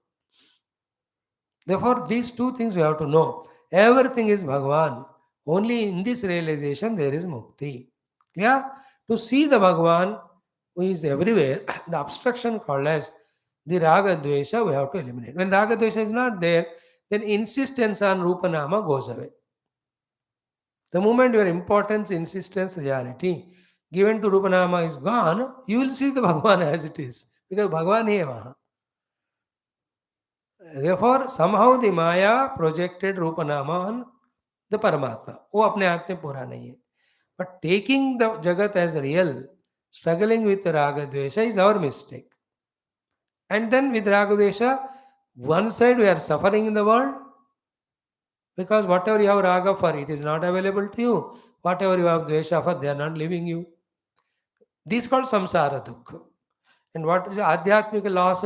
Therefore, these two things we have to know. Everything is Bhagavan. Only in this realization there is Mukti. Yeah? To see the Bhagavan who is everywhere, the obstruction called as the Raga Dvesha we have to eliminate. When Raga Dvesha is not there, then insistence on Rupanama goes away. The moment your importance, insistence, reality given to Rupanama is gone, you will see the Bhagavan as it is. Because Bhagavan is Maha. Therefore, somehow the Maya projected Rupanama on the Paramatma. वो अपने हाथ में पूरा नहीं है. But taking the Jagat as real, struggling with Raga Dvesha is our mistake. And then with Raga Dvesha, one side we are suffering in the world, because whatever you have Raga for, it is not available to you. Whatever you have Dvesha for, they are not leaving you. This is called Samsara Dukkha. And what is Adhyatmika loss?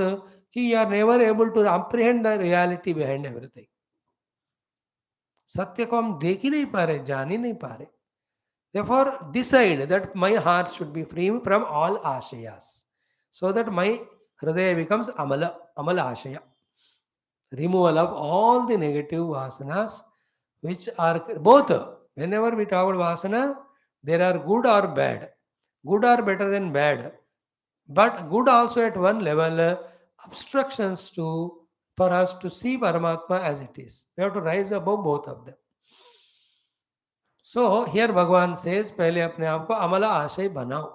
You are never able to apprehend the reality behind everything. सत्य को हम देख ही नहीं पा रहे, जान ही नहीं पा रहे. Therefore, decide that my heart should be free from all ashayas, so that my hridaya becomes amala ashaya. Removal of all the negative vasanas which are both. Whenever we talk about vasana, there are good or bad. Good are better than bad. But good also at one level, obstructions to for us to see Paramatma as it is. We have to rise above both of them. So here Bhagavan says, पहले अपने आप को अमला आशय बनाओ.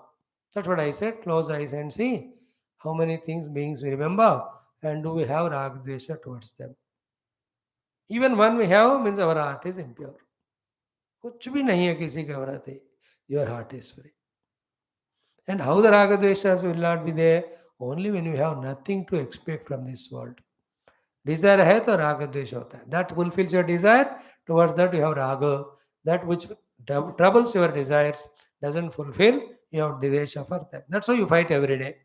That's what I said. Close eyes and see how many things beings we remember, and do we have rag dvesha towards them. Even one we have means our heart is impure. कुछ भी नहीं है किसी के प्रति. Your heart is free. And how the raga dveshas will not be there? Only when we have nothing to expect from this world. Desire है तो राग द्वेष होता है. That fulfills your desire, towards that you have raga. That which troubles your desires, doesn't fulfill, you have dvesha for them. That's why you fight every day.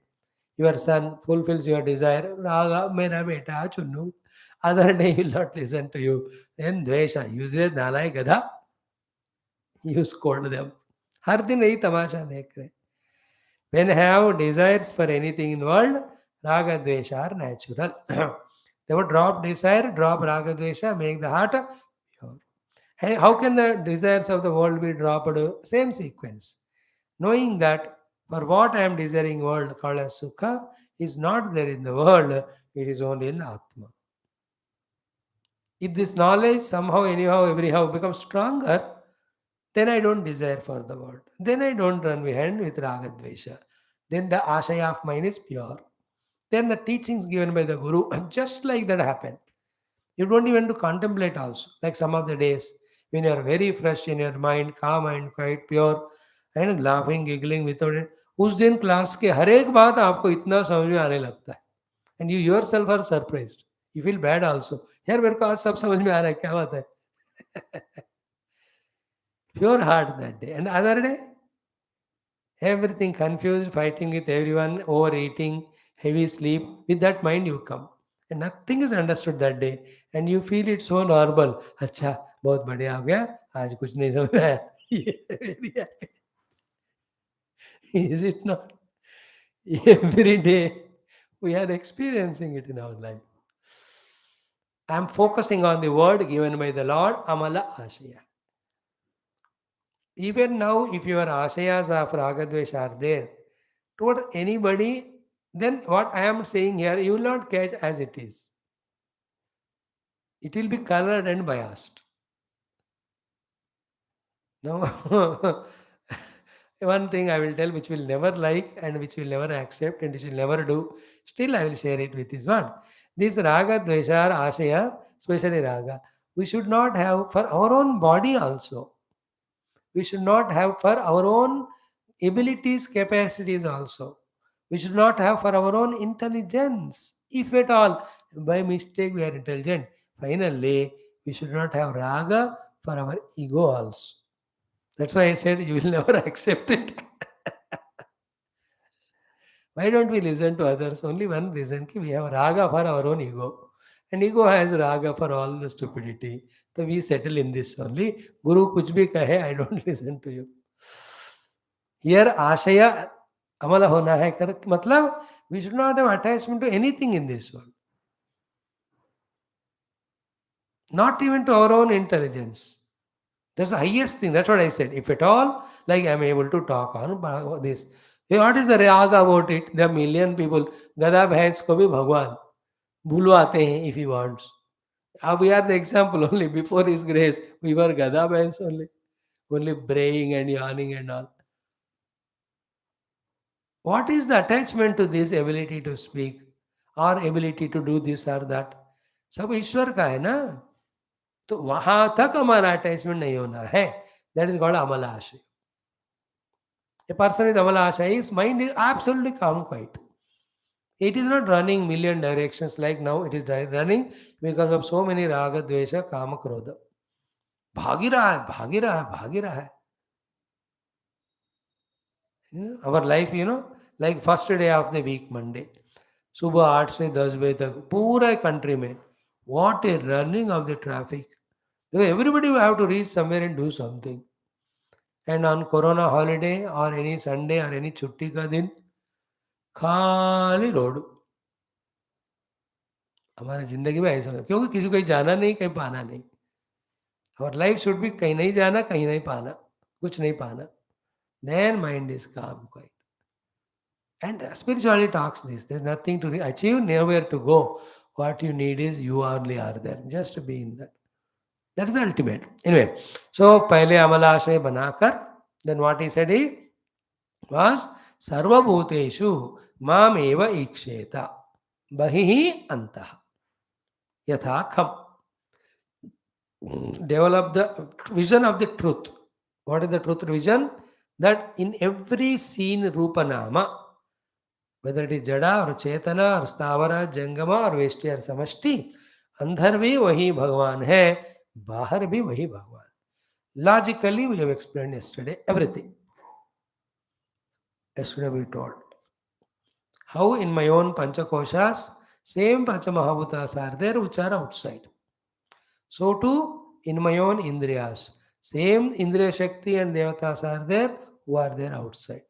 Your son fulfills your desire, raga, mera beta chunnu. Other day he will not listen to you. Then dvesha, useless nalai gadha, you scold them. हर दिन यही तमाशा देख रहे. When have desires for anything in world, raga dvesha are natural. They would drop desire, drop raga dvesha, make the heart pure. Hey, how can the desires of the world be dropped? Same sequence. Knowing that for what I am desiring world called as sukha is not there in the world, it is only in Atma. If this knowledge somehow, anyhow, everyhow becomes stronger, then I don't desire for the world. Then I don't run behind with raga dvesha. Then the ashaya of mine is pure. Then the teachings given by the Guru, just like that happen. You don't even to contemplate also. Like some of the days when you are very fresh in your mind, calm and quite pure, and laughing, giggling without it. उस दिन class के हर एक बात आपको इतना समझ में आने लगता है. And you yourself are surprised. You feel bad also. यार मेरे को आज सब समझ में आ रहा है, क्या बात है. Pure heart that day. And other day, everything confused, fighting with everyone, overeating, heavy sleep. With that mind you come. And nothing is understood that day. And you feel it so normal. अच्छा बहुत बढ़िया हो गया, आज कुछ नहीं समझ में आया. Very happy. Is it not? Every day we are experiencing it in our life. I am focusing on the word given by the Lord, Amala Ashaya. Even now, if your Ashayas of Ragadvesh are there, toward anybody, then what I am saying here, you will not catch as it is. It will be colored and biased. No. One thing I will tell which will never like and which will never accept and which will never do, still I will share it with this one. This raga, dvesha, ashaya, especially raga, we should not have for our own body also. We should not have for our own abilities, capacities also. We should not have for our own intelligence. If at all, by mistake we are intelligent, finally, we should not have raga for our ego also. That's why I said you will never accept it. Why don't we listen to others? Only one reason, ki we have raga for our own ego. And ego has raga for all the stupidity. So we settle in this only. Guru kuch bhi kahe, I don't listen to you. Here ashaya amala hona hai. Matlab, we should not have attachment to anything in this world. Not even to our own intelligence. That's the highest thing. That's what I said. If at all, like I am able to talk on this. What is the raga about it? There are million people. Gada bhais ko bhi Bhagwan bulwate hain if he wants. We are the example only. Before his grace, we were Gada bhais only braying and yawning and all. What is the attachment to this ability to speak or ability to do this or that? सब ईश्वर का है ना. तो वहां तक हमारा attachment नहीं होना है. That is called amala ashaya. A person with amala ashaya, his mind is absolutely calm, quiet. It is not running million directions like now. It is running because of so many raga, dvesha, kama, krodha. भागी रहा है, भागी रहा है, भागी रहा है. Our life, like first day of the week, Monday. सुबह 8 से 10 बजे तक पूरा कंट्री में what a running of the traffic. Everybody will have to reach somewhere and do something. And on Corona holiday or any Sunday or any छुट्टी का दिन खाली रोड. हमारी जिंदगी में ऐसा है क्योंकि किसी को कहीं जाना नहीं, कहीं पाना नहीं. Our life should be kahin nahi jana, kahin nahi pana, kuch nahi pana. Then mind is calm, quiet. And spirituality talks this. There's nothing to achieve, nowhere to go. What you need is you only are there. Just to be in that. That is the ultimate. Anyway, so पहले अमलाशय बनाकर, then what he said he was सर्वभूतेषु माम एव ईक्षेत बहिः अन्तः यथा खम. Develop the vision of the truth. What is the truth vision? That in every scene Rupa Nama, whether it is Jada or Chetana or Stavara, Jangama or Veshti or Samashti, अंदर भी वही भगवान है, बाहर भी वही भगवान. Logically, we have explained yesterday everything. Yesterday we told how in my own Panchakoshas, same Panchamahabhutas are there which are outside. So too in my own Indriyas, same Indriya Shakti and Devatas are there who are there outside.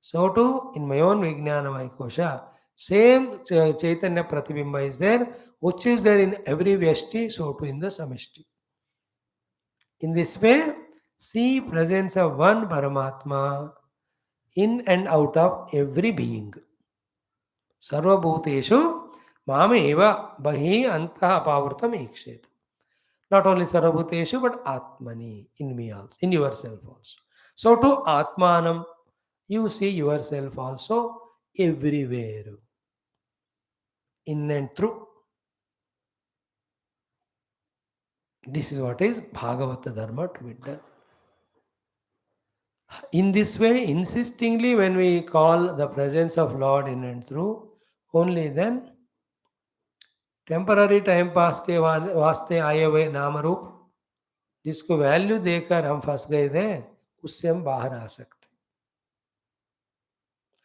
So too in my own Vijnanamaya Kosha, same Chaitanya Pratibimba is there, which is there in every Vyashti, so too in the Samishti. In this way, see presence of one Paramatma in and out of every being. Sarvabhuteshu mameva bahi antah apavrutam ikshet. Not only Sarvabhuteshu but Atmani, in me also, in yourself also. So to Atmanam, you see yourself also everywhere, in and through. This is what is Bhagavata Dharma to be done. In this way, insistingly, when we call the presence of Lord in and through, only then temporary time pass के वास्ते आए हुए नाम रूप जिसको value देकर हम फंस गए थे, उससे हम बाहर आ सकते.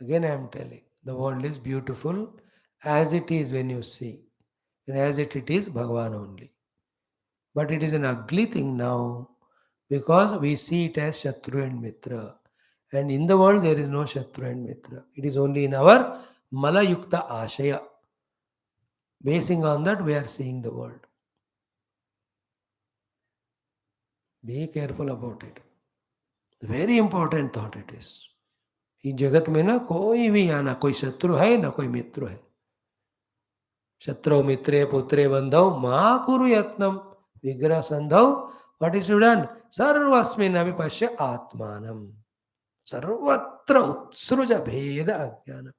Again I am telling, the world is beautiful as it is when you see, and as it is Bhagavan only. But it is an ugly thing now because we see it as Shatru and Mitra. And in the world there is no Shatru and Mitra. It is only in our Mala Yukta Ashaya. Basing on that, we are seeing the world. Be careful about it. Very important thought it is. इस जगत में ना कोई भी यहाँ ना कोई शत्रु है ना कोई मित्र है. शत्रु मित्रे पुत्रे बंधव माँ कुरु यत्नम विग्रह संधव. What is done? सर्वस्मिन् अपि पश्य आत्मानम सर्वत्र उत्सृज भेद अज्ञानम.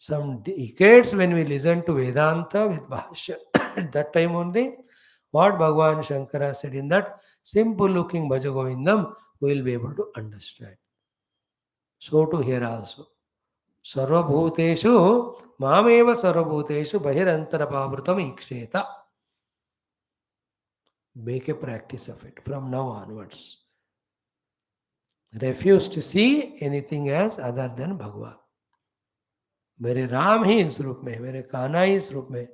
Some decades when we listen to Vedanta with Bhashya, at that time only, what Bhagavan Shankara said in that simple looking Bhajagovindam, we will be able to understand. So to here also. Sarvabhuteshu mameva sarvabhuteshu bahirantarapavrtam iksheta. Make a practice of it from now onwards. Refuse to see anything as other than Bhagavan. मेरे राम ही इस रूप में, मेरे कान्हा ही इस रूप में,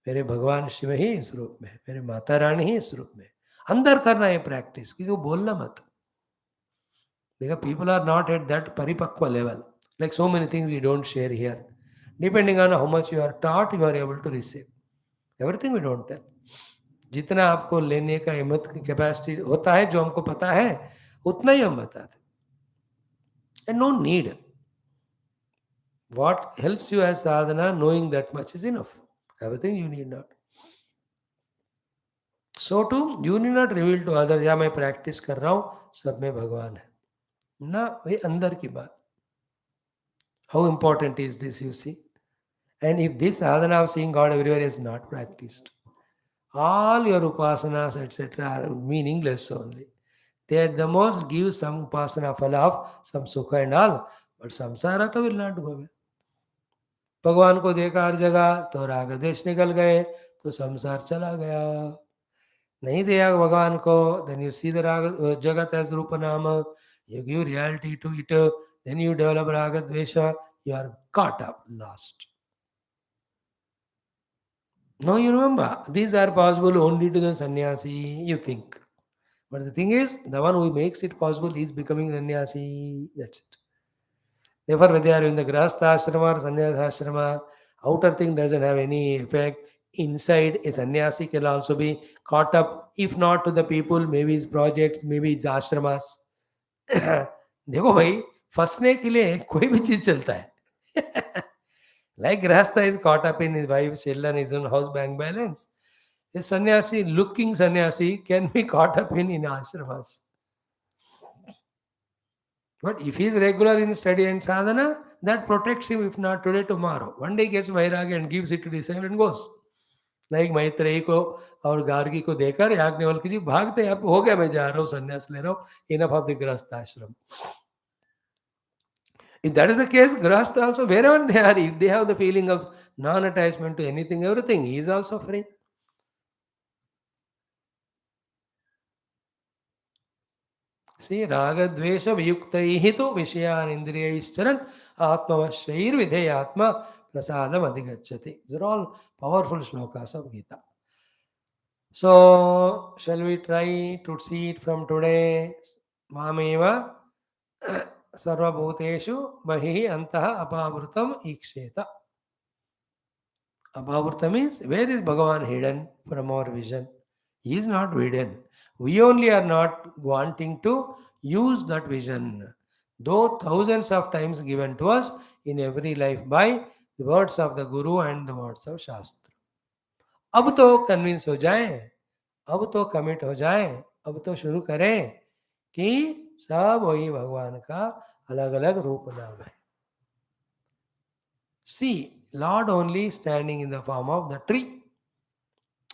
मेरे भगवान शिव ही इस रूप में, मेरे माता रानी ही इस रूप में. अंदर करना है प्रैक्टिस, किसी को बोलना मत. देखा, people are not at that परिपक्व level. Like so many things we don't share here. Depending on how much you are taught, you are able to receive. Everything we don't tell. जितना आपको लेने का हिम्मत की कैपेसिटी होता है, जो हमको पता है, उतना ही हम बताते. And no need. What helps you as sadhana, knowing that much is enough. Everything you need not. So too, you need not reveal to others, या मैं प्रैक्टिस कर रहा हूँ, सब में भगवान है ना. वही अंदर की बात. How important is this, you see? And if this sadhana of seeing God everywhere is not practiced, all your upasanas, etc., are meaningless only. They at the most give some upasana phala of some sukha and all, but samsara to will not go away. भगवान को देखा हर जगह तो राग देश निकल गए, तो संसार चला गया. नहीं देखा भगवान को, then you see the राग जगत as रूप नाम, you give reality to it, then you develop raga dvesha, you are caught up, lost. No, you remember, these are possible only to the sannyasi, you think. But the thing is, the one who makes it possible is becoming sannyasi, that's it. Therefore, whether you are in the grahastha ashrama or sannyasa ashrama, outer thing doesn't have any effect. inside a sannyasi can also be caught up, if not to the people, maybe his projects, maybe his ashramas. देखो भाई, फंसने के लिए कोई भी चीज चलता है. Like Grahastha is caught up in his wife's children, his own house bank balance. A sannyasi, looking sannyasi, can be caught up in ashramas. But if he is regular in study and sadhana, that protects him, if not today, tomorrow. One day he gets vairagya and gives it to disciple and goes. Like Maitreyi को और गार्गी को देकर याज्ञवल्क्य जी भागते हैं, अब हो गया, मैं जा रहा हूँ, संन्यास ले रहा हूँ, इनफ ऑफ द गृहस्थ आश्रम. If that is the case, grahastha also, wherever they are, if they have the feeling of non-attachment to anything, everything, he is also free. See, raga dvesha viyuktaihi tu vishayan indriyaishcharan atmavashair vidheyatma prasadam adhigacchati. These are all powerful shlokas of Gita. So, shall we try to see it from today? Mameva sarvabhuteshu bahihi antaha apavrutam iksheta. Apavruta means, where is Bhagavan hidden from our vision? He is not hidden. We only are not wanting to use that vision. Though thousands of times given to us in every life by the words of the Guru and the words of Shastra. अब तो convince हो जाए, अब तो commit हो जाए, अब तो शुरू करें कि सब वही भगवान का अलग अलग रूप नाम है. See, Lord only standing in the form of the tree,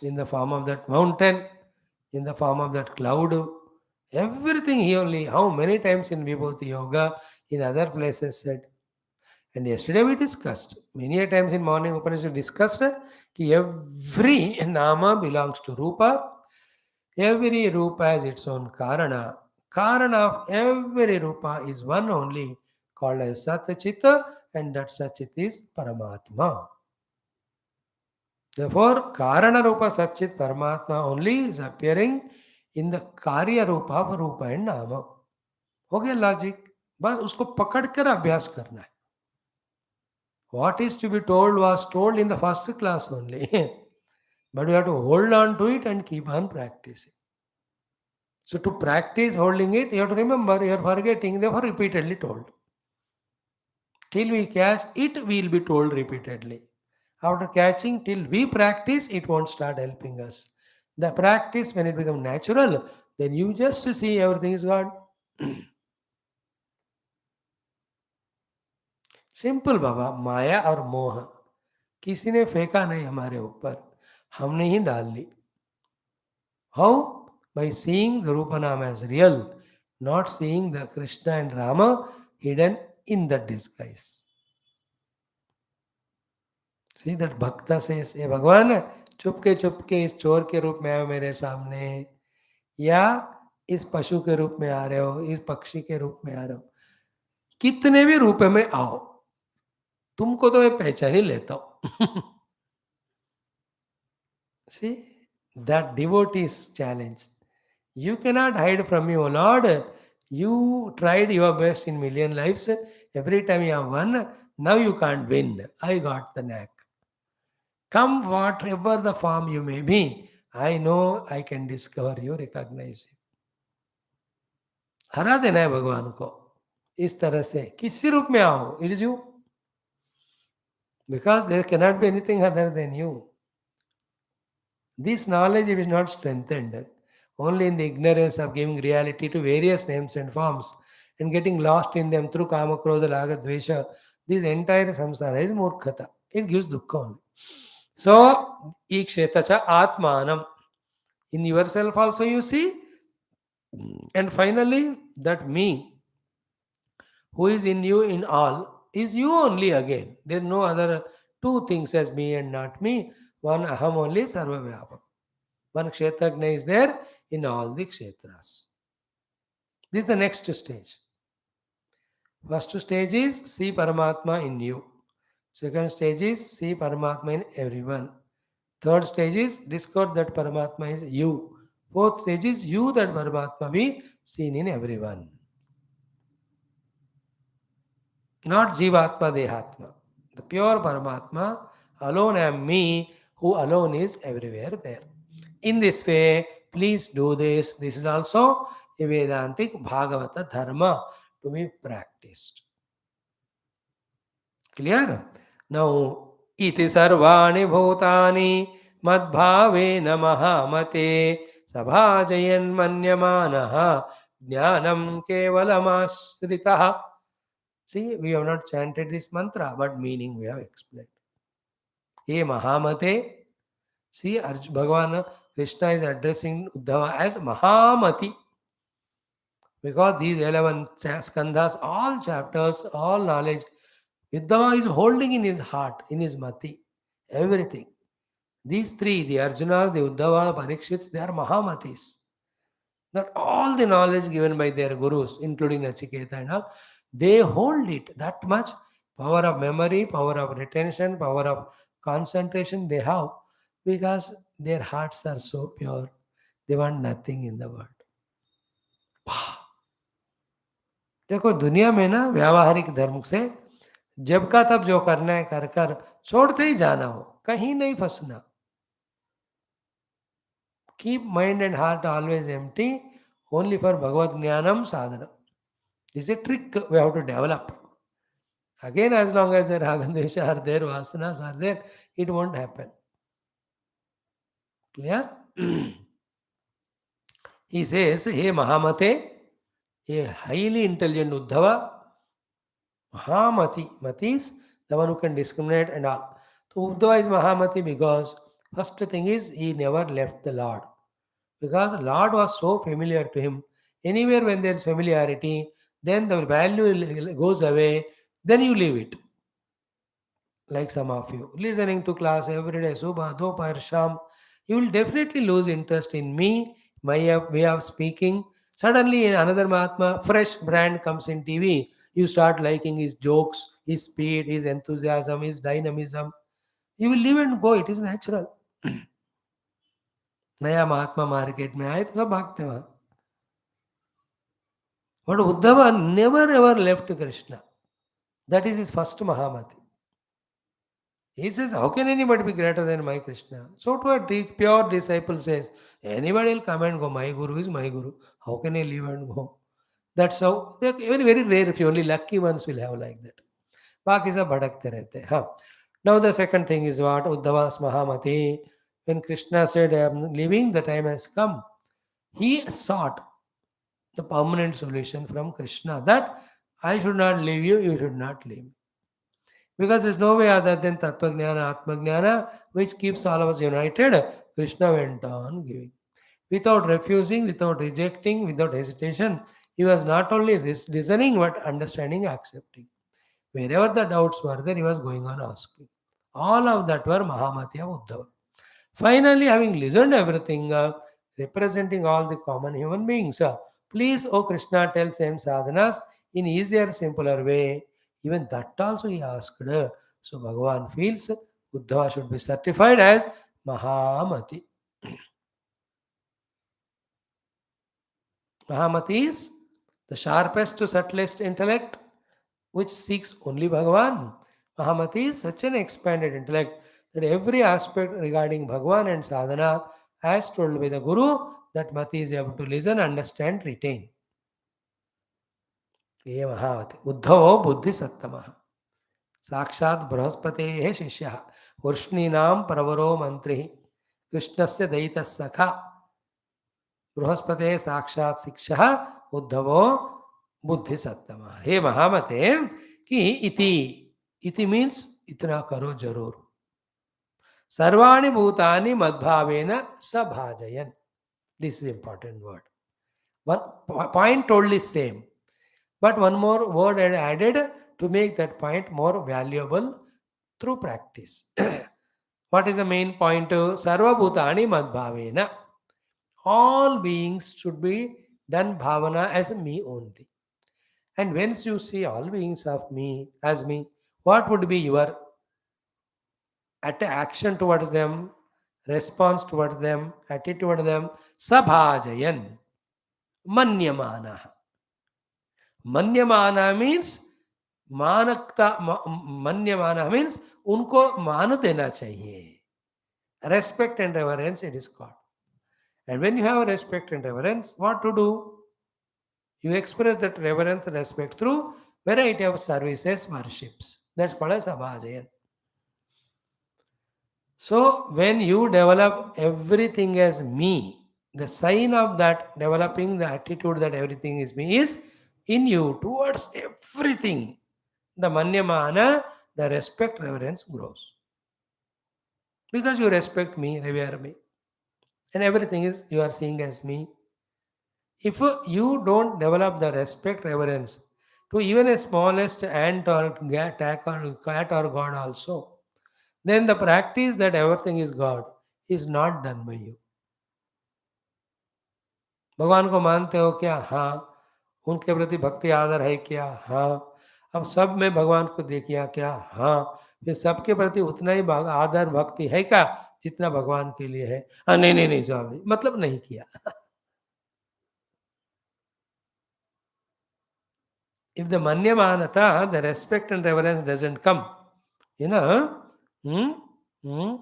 in the form of that mountain, in the form of that cloud, everything he only, how many times in Vibhuti Yoga, in other places said. And yesterday we discussed, many a times in morning Upanishad discussed, कि every nama belongs to Rupa, every Rupa has its own Karana. Karana of every Rupa is one only, called as Satchita, and that Satchit is Paramatma. Therefore, Karana Rupa Satchit Paramatma only is appearing in the Karya Rupa of Rupa and Nama. हो गया logic, बस उसको पकड़ कर अभ्यास करना है. What is to be told was told in the first class only. But you have to hold on to it and keep on practicing. So to practice holding it, you have to remember you are forgetting, therefore repeatedly told. Till we catch it, we will be told repeatedly. After catching, till we practice, it won't start helping us. The practice, when it becomes natural, then you just see everything is God. Simple बाबा, माया और मोह किसी ने फेंका नहीं हमारे ऊपर, हमने ही डाल ली. How? By seeing the Rupanam as real, not seeing the Krishna and Rama hidden in the disguise. See that Bhakta says, "Hey भगवान, चुपके इस चोर के रूप में आए मेरे सामने, या इस पशु के रूप में आ रहे हो, इस पक्षी के रूप में आ रहे हो, कितने भी रूप में आओ, तुमको तो मैं पहचान ही लेता हूं." See, that devotee's challenge. You cannot hide from me, O Lord. You tried your best in million lives. Every time you have won, now you can't win. I got the knack. Come whatever the form you may be, I know I can discover you, recognize you. हरा देना है भगवान को इस तरह से, किसी रूप में आओ, it is you. Because there cannot be anything other than you. This knowledge is not strengthened only in the ignorance of giving reality to various names and forms and getting lost in them through kama, krodha, raga, dvesha. This entire samsara is murkhata. It gives dukkha only. So, ikshetacha atmanam. In yourself also you see. And finally, that me, who is in you in all, is you only again. There is no other two things as me and not me. One aham only, sarva vyapa. One kshetrajna is there in all the kshetras. This is the next stage. First stage is see Paramatma in you. Second stage is see Paramatma in everyone. Third stage is discover that Paramatma is you. Fourth stage is you that Paramatma be seen in everyone. Not Jivatma Dehatma. The pure Paramatma, alone am me, who alone is everywhere there. In this way, please do this. This is also a Vedantic Bhagavata Dharma to be practiced. Clear? Now, iti sarvani bhutani madbhavena mahamate sabhajayan manyamanaha jnanam kevalamashritah. See, we have not chanted this mantra, but meaning we have explained. Hey Mahamate, see, Bhagavan Krishna is addressing Uddhava as Mahamati, because these 11 skandhas, all chapters, all knowledge, Uddhava is holding in his heart, in his mati, everything. These three, the Arjuna, the Uddhava, Parikshits, they are Mahamatis. That all the knowledge given by their gurus, including Nachiketa and all, they hold it that much. Power of memory, power of retention, power of concentration they have, because their hearts are so pure. They want nothing in the world. देखो दुनिया में ना व्यावहारिक धर्म से जब का तब जो करना है कर कर छोड़ते ही जाना हो, कहीं नहीं फंसना. Keep mind and heart always empty, only for Bhagavad Jnanam sadhana. This is a trick we have to develop. Again, as long as the Ragandesha are there, Vasanas are there, it won't happen. Clear? He says, Hey Mahamate, a highly intelligent Uddhava, Mahamati, Mati is the one who can discriminate and all. So Uddhava is Mahamati because first thing is he never left the Lord. Because Lord was so familiar to him. Anywhere when there is familiarity, then the value goes away, then you leave it. Like some of you, listening to class every day, Subha, Dopar, Sham, you will definitely lose interest in me, my way of speaking. Suddenly, another Mahatma, fresh brand comes in TV. You start liking his jokes, his speed, his enthusiasm, his dynamism. You will leave and go. It is natural. नया महात्मा market में आए तो सब भागते वहां. But Uddhava never ever left Krishna. That is his first Mahamati. He says, how can anybody be greater than my Krishna? So to a pure disciple says, anybody will come and go. My Guru is my Guru. How can I leave and go? That's how, they're very, very rare. If you only lucky ones will have like that. Baaki sab bhadakte rehte. Huh. Now the second thing is what? Uddhavas Mahamati. When Krishna said, I am leaving, the time has come. He sought the permanent solution from Krishna that I should not leave you, you should not leave me. Because there's no way other than Tattva Jnana, Atma Jnana, which keeps all of us united. Krishna went on giving. Without refusing, without rejecting, without hesitation, he was not only listening but understanding, accepting. Wherever the doubts were there, he was going on asking. All of that were Mahamati of Uddhava. Finally, having listened to everything, representing all the common human beings, please, O Krishna, tell same sadhanas in easier, simpler way. Even that also he asked. So Bhagavan feels Uddhava should be certified as Mahamati. Mahamati is the sharpest to subtlest intellect, which seeks only Bhagavan. Mahamati is such an expanded intellect that every aspect regarding Bhagavan and sadhana, as told by the Guru, that Mati is able to listen, understand, retain. ये महावती उद्धवो बुद्धि सत्तमः साक्षात् बृहस्पतेः शिष्यः वर्ष्णीनां प्रवरो मंत्री कृष्णस्य दयितः सखा बृहस्पतेः साक्षात् शिक्षः उद्धवो बुद्धि सत्तमः. हे महामते कि इति मीन्स इतना करो जरूर. सर्वाणि भूतानि मद्भावेन सभाजयन्. This is important word. One point totally same, but one more word added to make that point more valuable through practice. What is the main point? Sarva bhutani madbhavena. All beings should be done bhavana as me only. And once you see all beings of me as me, what would be your action towards them, response towards them, attitude towards them? Sabhajayan. Manyamana. Manyamana means मानकता. मन्यमाना means उनको मान देना चाहिए. Respect and reverence, it is called. And when you have respect and reverence, what to do? You express that reverence and respect through variety of services, worships. That's called as abhajayan. So when you develop everything as me, the sign of that developing the attitude that everything is me is in you towards everything. The manyamana, the respect, reverence grows. Because you respect me, revere me. And everything is you are seeing as me. If you don't develop the respect, reverence to even a smallest ant or cat or God also, then the practice that everything is God is not done by you. भगवान को मानते हो क्या? हाँ। उनके प्रति भक्ति आदर है क्या? हाँ। अब सब में भगवान को देखिए क्या? हाँ। फिर सबके प्रति उतना ही आदर भक्ति है क्या जितना भगवान के लिए है? हाँ, नहीं नहीं नहीं स्वामी, मतलब नहीं किया. If the manyamanata, the respect and reverence doesn't come, you know, hmm, hmm,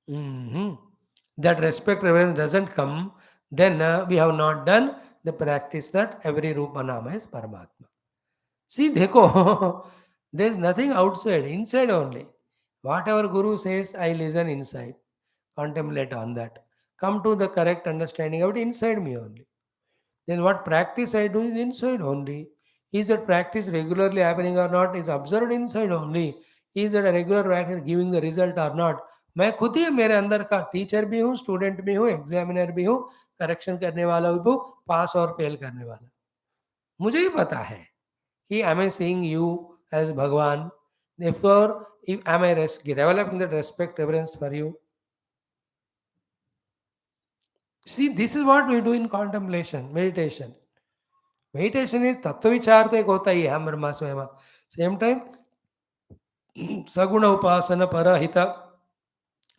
hmm, that respect, reverence doesn't come, then we have not done the practice that every Rupa Nama is Paramatma. See, dekho, there is nothing outside, inside only. Whatever Guru says, I listen inside, contemplate on that. Come to the correct understanding of it inside me only. Then what practice I do is inside only. Is that practice regularly happening or not is observed inside only. Is that a regular practice giving the result or not? मैं खुद ही मेरे अंदर का teacher भी हूँ, student भी हूँ, examiner भी हूँ, करेक्शन करने वाला भी हूँ, पास और फेल करने वाला. मुझे ही पता है कि am I seeing you as Bhagwan? Therefore, am I developing that respect, reverence for you? See, this is what we do in contemplation, meditation. Meditation is tattva vichar तो एक होता ही है हम ब्रह्मास्मय में. Same time, सगुण उपासना परहिता.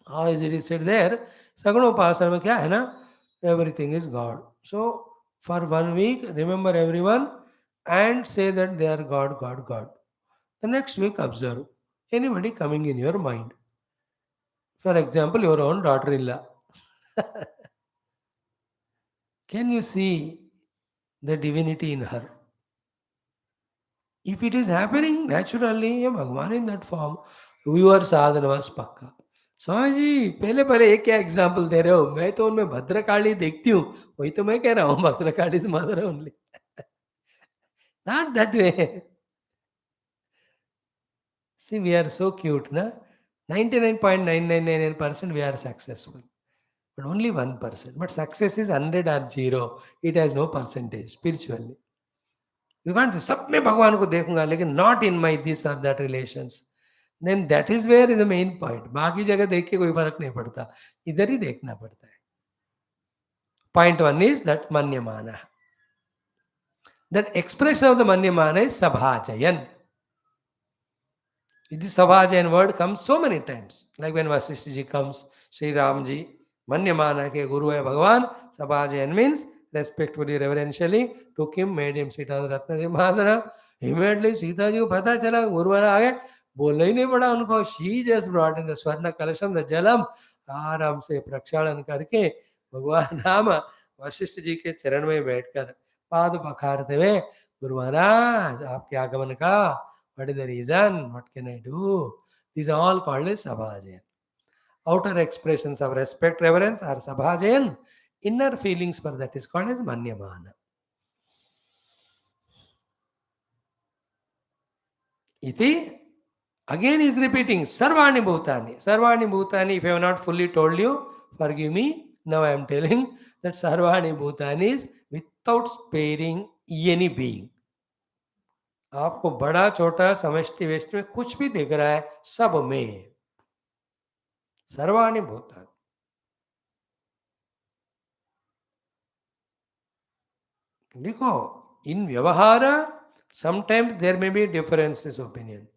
How is it said there? सगुण उपासना में क्या है ना? Everything is God. So, for 1 week, remember everyone and say that they are God, God, God. The next week, observe anybody coming in your mind. For example, your own daughter-in-law. Can you see the divinity in her? If it is happening naturally, Bhagwan in that form, your sadhana was pakka. Swami ji पहले पहले एक क्या example दे रहे हो? मैं तो उनमें भद्रकाली देखती हूँ, वही तो मैं कह रहा हूँ, Bhadrakali is mother only. Not that way. See, we are so cute, na? 99.9999% we are successful, but only 1%. But success is 100 or 0. It has no percentage spiritually. You can't say, सब में भगवान को देखूंगा, लेकिन not in my this or that relations. Then that is where is the main point. बाकी जगह देख के कोई फर्क नहीं पड़ता, इधर ही देखना पड़ता है. Point 1 is that manyamana. That expression of the manyamana is sabhajayan. This Savhajayan word comes so many times. Like when Vasishtha ji comes, Sri Ram ji, Manyamana ke Guru hai Bhagavan. Savhajayan means respectfully, reverentially took him, made him sit on the Ratna Simhasana. Immediately Sita ji को पता चला गुरु महाराज आ गए, बोलना ही नहीं पड़ा उनको. She just brought in the Swarna Kalasham, the Jalam, आराम से प्रक्षालन करके भगवान राम वशिष्ठ जी के चरण में बैठकर पाद पखारते हुए, गुरु महाराज आपके आगमन का what is the reason? What can I do? These are all called as Sabhajayan. Outer expressions of respect, reverence are Sabhajayan. Inner feelings for that is called as Manyamana. Iti again is repeating Sarvani Bhutani. Sarvani Bhutani, if I have not fully told you, forgive me. Now I am telling that Sarvani Bhutani is without sparing any being. आपको बड़ा छोटा समष्टि वेष्टि में कुछ भी दिख रहा है, सब में सर्वाणि भूतानि. देखो in vyavahara sometimes there may be differences opinion,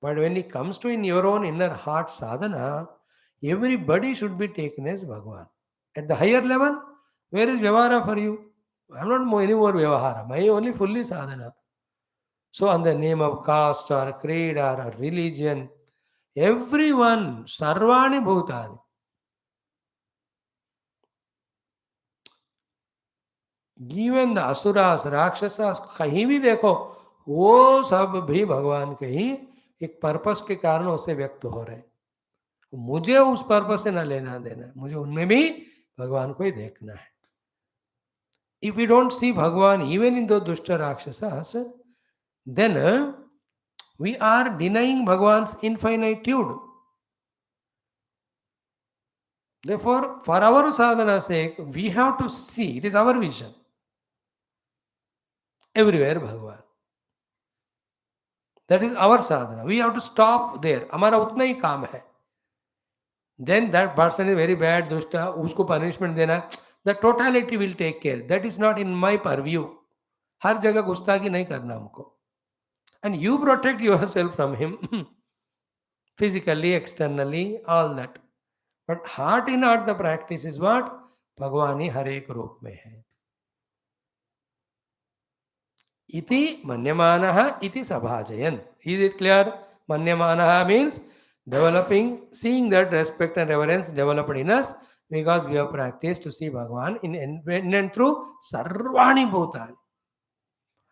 but when it comes to in your own inner heart sadhana, everybody should be taken as Bhagwan. At the higher level, where is vyavahara for you? I am not any more vyavahara, my only fully sadhana. So on the name of caste or creed or religion, Everyone, Sarvani Bhutani. Even the asuras, राक्षसास, कहीं भी देखो वो सब भी भगवान के ही एक purpose के कारण उसे व्यक्त हो रहे हैं. मुझे उस पर्पस से ना लेना देना है, मुझे उनमें भी भगवान को ही देखना है. If we don't see Bhagwan even in those dushta rakshasas, then we are denying Bhagwan's infinitude. Therefore, for our sadhana sake, we have to see, it is our vision. Everywhere Bhagwan. That is our sadhana. We have to stop there. हमारा उतना ही काम है. Then that person is very bad, dushta, उसको punishment देना, the totality will take care. That is not in my purview. हर जगह गुस्ताखी नहीं करना हमको. And you protect yourself from him. Physically, externally, all that. But heart in heart, the practice is what? भगवान ही हर एक रूप में है. इति मन्यमानः इति सभाजयन्. Is it clear? Manyamanaha means developing, seeing that respect and reverence developed in us because we have practiced to see Bhagavan in and through Sarvani Bhutani.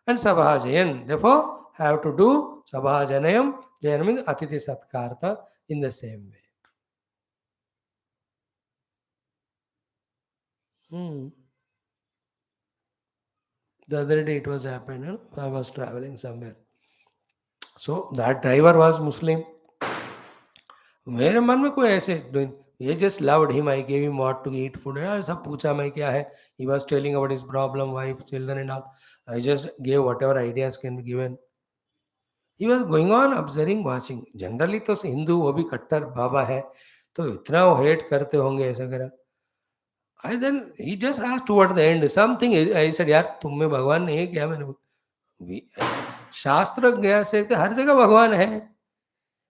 And Sabhajayan. Therefore, have to do Sabhajanayam. Jayanam means Atiti Satkarta in the same way. The other day it was happened, I was traveling somewhere. So that driver was Muslim. मेरे मन में कोई ऐसे ये just loved him. I gave him what to eat, food. सब पूछा मैं क्या है. He was telling about his problem, wife, children and all. I just gave whatever ideas can be given. He was going on observing, watching. Generally तो हिंदू वो भी कट्टर बाबा है तो इतना वो हेट करते होंगे ऐसा करा. I then he just asked toward the end something. I said यार तुम में भगवान नहीं है क्या. मैंने शास्त्र ज्ञान से हर जगह भगवान है.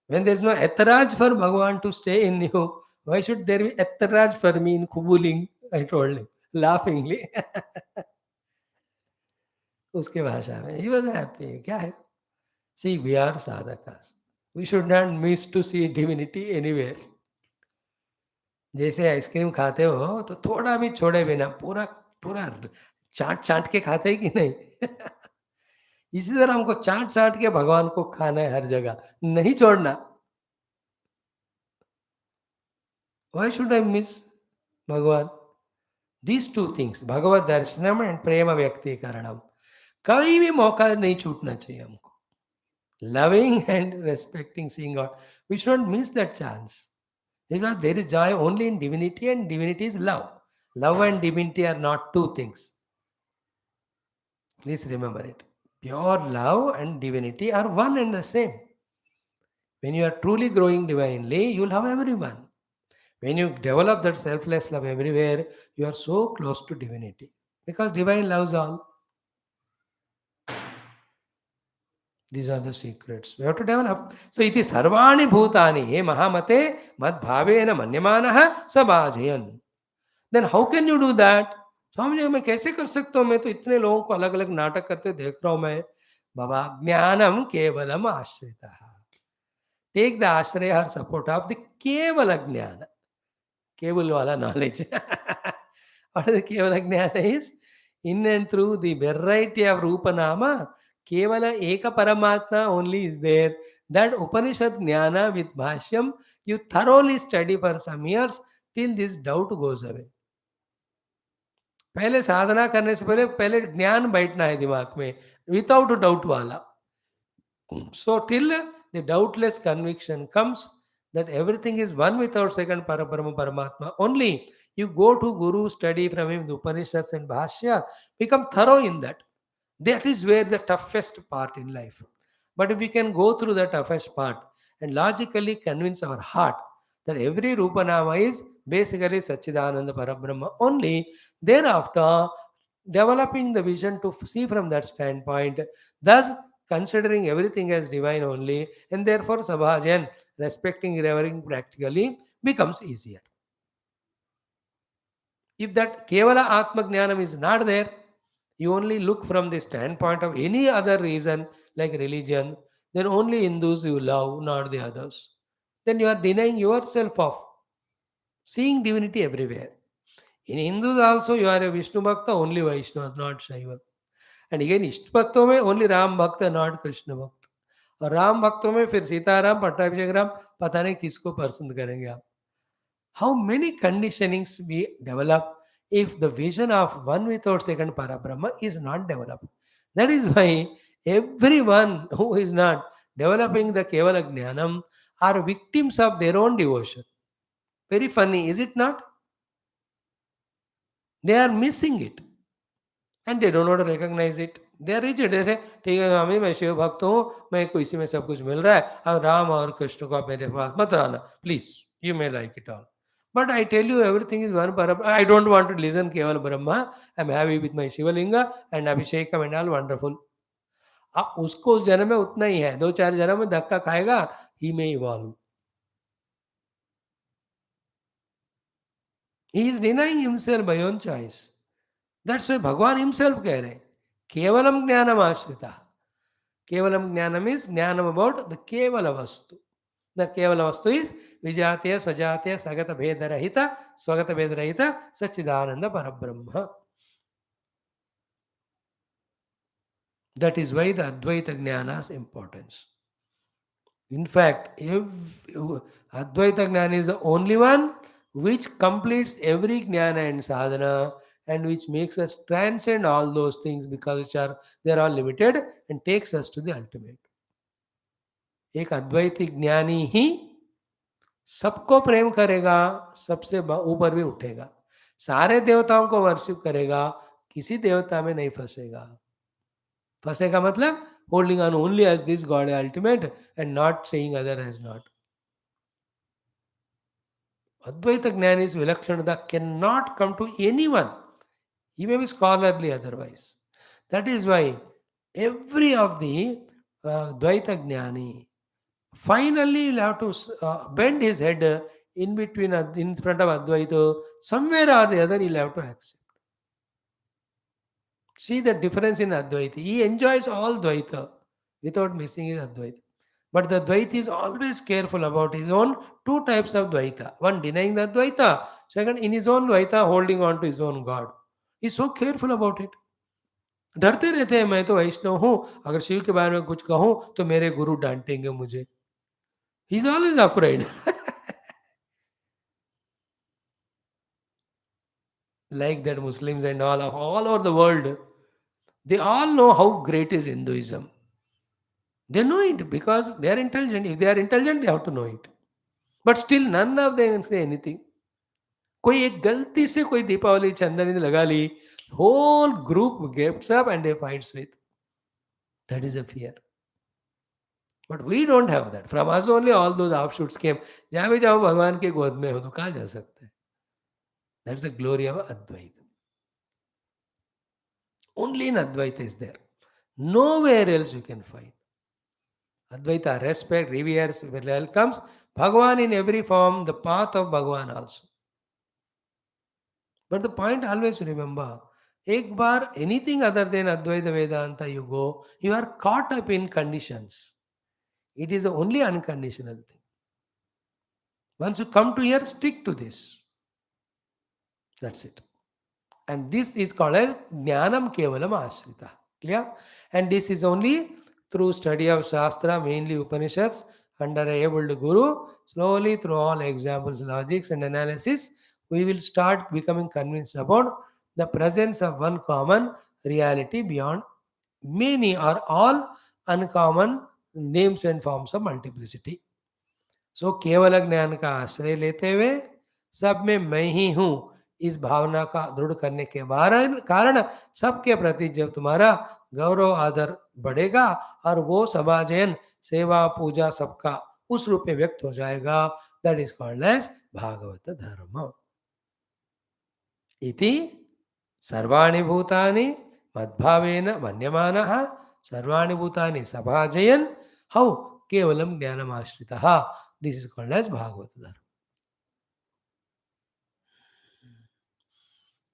When there is no etaraj for Bhagavan to stay in you, why should there be etaraj for me in Kubuling? I told him, laughingly. उसके भाषा में. He was happy. क्या है? See, we are sadhakas. We should not miss to see divinity anywhere. जैसे ice cream खाते हो तो थोड़ा भी छोड़े बिना पूरा पूरा चाट चाट के खाते ही कि नहीं. इसी तरह हमको चाट चाट के भगवान को खाना है हर जगह, नहीं छोड़ना. Why should I miss Bhagavan? These two things, Bhagavad Darshanam and Prema Vyaktikaranam, कभी भी मौका नहीं छूटना चाहिए हमको. Loving and respecting seeing God, we should not miss that chance. Because there is joy only in divinity and divinity is love. Love and divinity are not two things. Please remember it. Pure love and divinity are one and the same. When you are truly growing divinely, you will love everyone. When you develop that selfless love everywhere, you are so close to divinity. Because divine loves all. These are the secrets. We have to develop. So, iti sarvani bhutani he mahamate madbhavena manyamanaha sabhajayan. Then how can you do that? Swami ji मैं कैसे कर सकता हूँ. मैं तो इतने लोगों को अलग अलग नाटक करते देख रहा हूँ मैं. बाबा ज्ञानम केवलम आश्रितः. टेक द आश्रय or support of the केवल ज्ञान. Keval wala knowledge. What is the Kevala Jnana is? In and through the variety of Rupa Nama, Kevala Eka Paramatma only is there. That Upanishad Jnana with Bhashyam, you thoroughly study for some years till this doubt goes away. पहले साधना करने से पहले ज्ञान बैठना है दिमाग में without doubt वाला. So till the doubtless conviction comes that everything is one without second Parabrahma Paramatma, only you go to Guru, study from him the Upanishads and Bhashya, become thorough in that. That is where the toughest part in life. But if we can go through the toughest part and logically convince our heart that every Rupa Nama is basically Satchidananda Parabrahma only, thereafter developing the vision to see from that standpoint, thus considering everything as divine only, and therefore Sabhajan, respecting, revering practically, becomes easier. If that Kevala Atma Jnanam is not there, you only look from the standpoint of any other reason like religion, then only Hindus you love, not the others. then you are denying yourself of seeing divinity everywhere. In Hindus also, you are a Vishnu Bhakta, only Vaishnavas, not Shaiva. And again, इष्ट भक्तों में only Ram भक्त, not Krishna भक्त. और राम भक्तों में फिर सीताराम, पट्टाभिषेक राम, पता नहीं किसको पसंद करेंगे आप. How many conditionings we develop if the vision of one without second Parabrahma is not developed. That is why everyone who is not developing the Kevala Jnanam are victims of their own devotion. Very funny, is it not? They are missing it. And they don't not recognise it. They are rigid. जैसे ठीक है स्वामी, मैं शिव भक्त हूँ, मैं को इसी में सब कुछ मिल रहा है, अब राम और कृष्ण को आप मेरे पास मत आना please, you may like it all. But I tell you everything is one पर. I don't want to listen केवल Brahma. I am heavy with my Shivalinga and abhishekam and all wonderful. अब उसको उस जन्म में उतना ही है, 2-4 जन्म में धक्का खाएगा, he may evolve. He is denying himself by own choice. That's why Bhagwan himself कह रहे हैं केवलम ज्ञानम आश्रिता. केवलम ज्ञानम इज ज्ञानम अबाउट द केवल वस्तु. द केवल वस्तु इज विजातीय स्वजातीय सगत भेद रहित स्वगत भेद रहित सच्चिदानंद परब्रह्म. That is why the Advaita Jnana's importance. In fact, Advaita Jnana is the only one which completes every Jnana and Sadhana, and which makes us transcend all those things because they are all limited, and takes us to the ultimate. एक अद्वैती ज्ञानी ही सबको प्रेम करेगा, सबसे ऊपर भी उठेगा, सारे देवताओं को वर्शिप करेगा, किसी देवता में नहीं फंसेगा. फंसेगा मतलब holding on only as this God ultimate and not saying other as not. Advaita Jnana is Vilakshana cannot come to anyone. He may be scholarly otherwise. That is why every of the Dvaita Jnani finally will have to bend his head in between, in front of Advaita. Somewhere or the other he'll have to accept. See the difference in Advaita. He enjoys all Dvaita without missing his Advaita. But the Dvaita is always careful about his own two types of Dvaita. One denying the Dvaita, second in his own Dvaita holding on to his own God. He's so careful about it. डरते रहते हैं, मैं तो वैष्णव हूं, अगर शिव के बारे में कुछ कहूं तो मेरे गुरु डांटेंगे मुझे. He is always afraid. Like that, Muslims and all over the world, they all know how great is Hinduism. They know it because they are intelligent. If they are intelligent, they have to know it. But still, none of them say anything. कोई एक गलती से कोई दीपावली चंदन लगा ली, whole group gets up and they fights with. That is a fear. But we don't have that. From us only all those offshoots came. जहाँ भी जाओ भगवान के गोद में हो तो कहाँ जा सकते हैं? That's the glory of Advaita. Only in Advaita is there. Nowhere else you can find. Advaita respect, reveres, welcomes Bhagavan in every form, the path of Bhagavan also. But the point always remember, एक बार anything other than Advaita Vedanta you go, you are caught up in conditions. It is the only unconditional thing. Once you come to here, stick to this. That's it. And this is called as Jnanam Kevalam Ashrita. Clear? And this is only through study of Shastra, mainly Upanishads, under a able Guru, slowly through all examples, logics and analysis, we will start becoming convinced about the presence of one common reality beyond many or all uncommon names and forms of multiplicity. So, केवल ज्ञान का आश्रय लेते हुए सब में मैं ही हूँ इस भावना का दृढ़ करने के कारण सबके प्रति जब तुम्हारा गौरव आदर बढ़ेगा और वो समाजयन सेवा पूजा सबका उस रूप में व्यक्त हो जाएगा. That is called as Bhagavata dharma. इति सर्वाणि भूतानि मद्भावेन मन्यमानः सर्वाणि भूतानि सभाजयन् हौ केवलम ज्ञानमाश्रितः. This is called as Bhagavata dharma.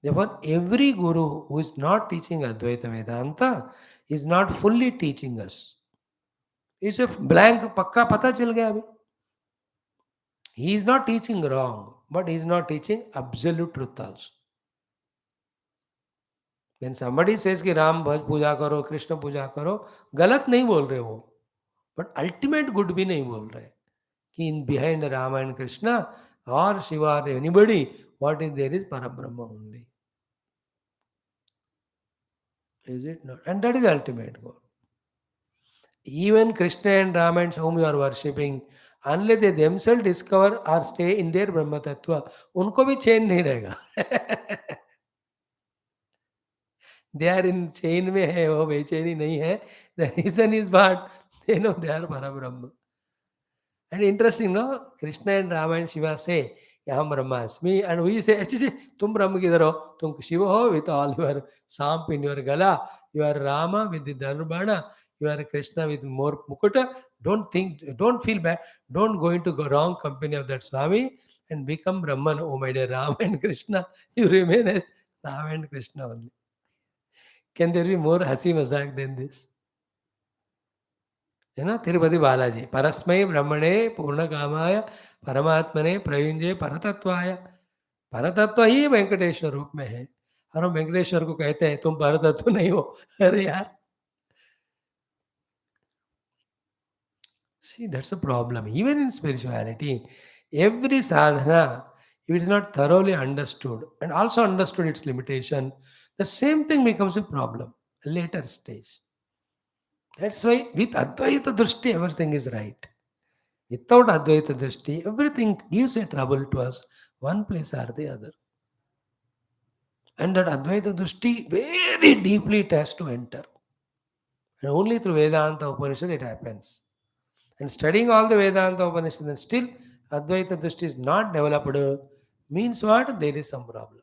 Therefore, every guru who is not teaching Advaita Vedanta is not fully teaching us. It's a blank, पक्का पता चल गया अभी. He is not teaching wrong, but he is not teaching absolute truth also. When somebody says कि राम भज पूजा करो, कृष्ण पूजा करो, गलत नहीं बोल रहे वो, बट अल्टीमेट गुड भी नहीं बोल रहे कि in behind Ram and Krishna और शिवा और anybody, what is there is Parabrahma only. Is it not? And that is ultimate goal. Even Krishna and Rama and whom you are worshipping, unless they themselves discover or stay in their Brahma Tattva, उनको भी चैन नहीं रहेगा. They are in chain में है, वो बेचैनी नहीं है. The reason is what, they know they are Parabrahma. And interesting, no? Krishna and Rama and Shiva say, Yaham Brahmasmi, and we say, Achi, tum Brahma kidhar ho? Tum Shiva ho with all your samp in your gala, you are Rama with the Dharubana, you are Krishna with more mukuta. Don't think, don't feel bad, don't go into the wrong company of that Swami and become Brahman. Oh my dear Rama and Krishna, you remain as Rama and Krishna only. Can there be more hasi mazak than this? है ना. तिरुपति बालाजी परस्मै ब्रह्मणे पूर्ण कामाय परमात्मने प्रयुंजे परतत्वाय. परतत्व ही वेंकटेश्वर रूप में है, और हम वेंकटेश्वर को कहते हैं तुम परतत्व नहीं हो. अरे यार, see, that's a problem. Even in spirituality, every sadhana, if it is not thoroughly understood and also understood its limitation, the same thing becomes a problem later stage. That's why with Advaita Drishti, everything is right. Without Advaita Drishti, everything gives a trouble to us, one place or the other. And that Advaita Drishti, very deeply it has to enter. And only through Vedanta Upanishad it happens. And studying all the Vedanta Upanishad and still Advaita Drishti is not developed, means what? There is some problem.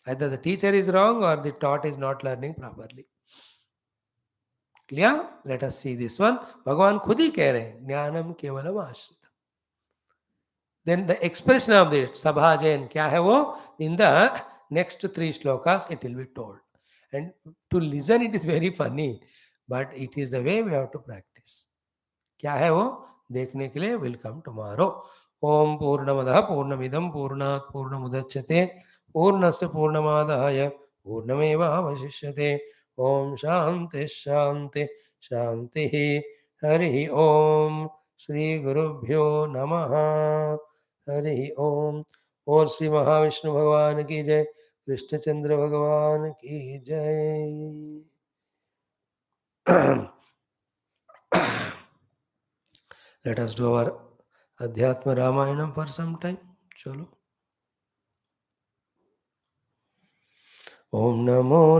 Either the teacher is wrong or the taught is not learning properly. Clear? Let us see this one. Bhagavan खुद ही कह रहे हैं, ज्ञानम केवलम आश्रित. Then the expression of the Sabhajan, kya hai wo? In the next 3 shlokas, it will be told. And to listen, it is very funny, but it is the way we have to practice. क्या है वो देखने के लिए will come tomorrow. ओम पूर्णमदः पूर्णमिदं पूर्णात् पूर्णमुदच्यते पूर्णस्य पूर्णमादाय पूर्णमेवावशिष्यते. ओम शांति शांति शांति. हरि ओम. श्री गुरुभ्यो नमः. हरि ओम. और श्री महाविष्णु भगवान की जय. कृष्णचंद्र भगवान की जय. Let us do our Adhyatma Ramayanam for some time. Chalo. Om Namo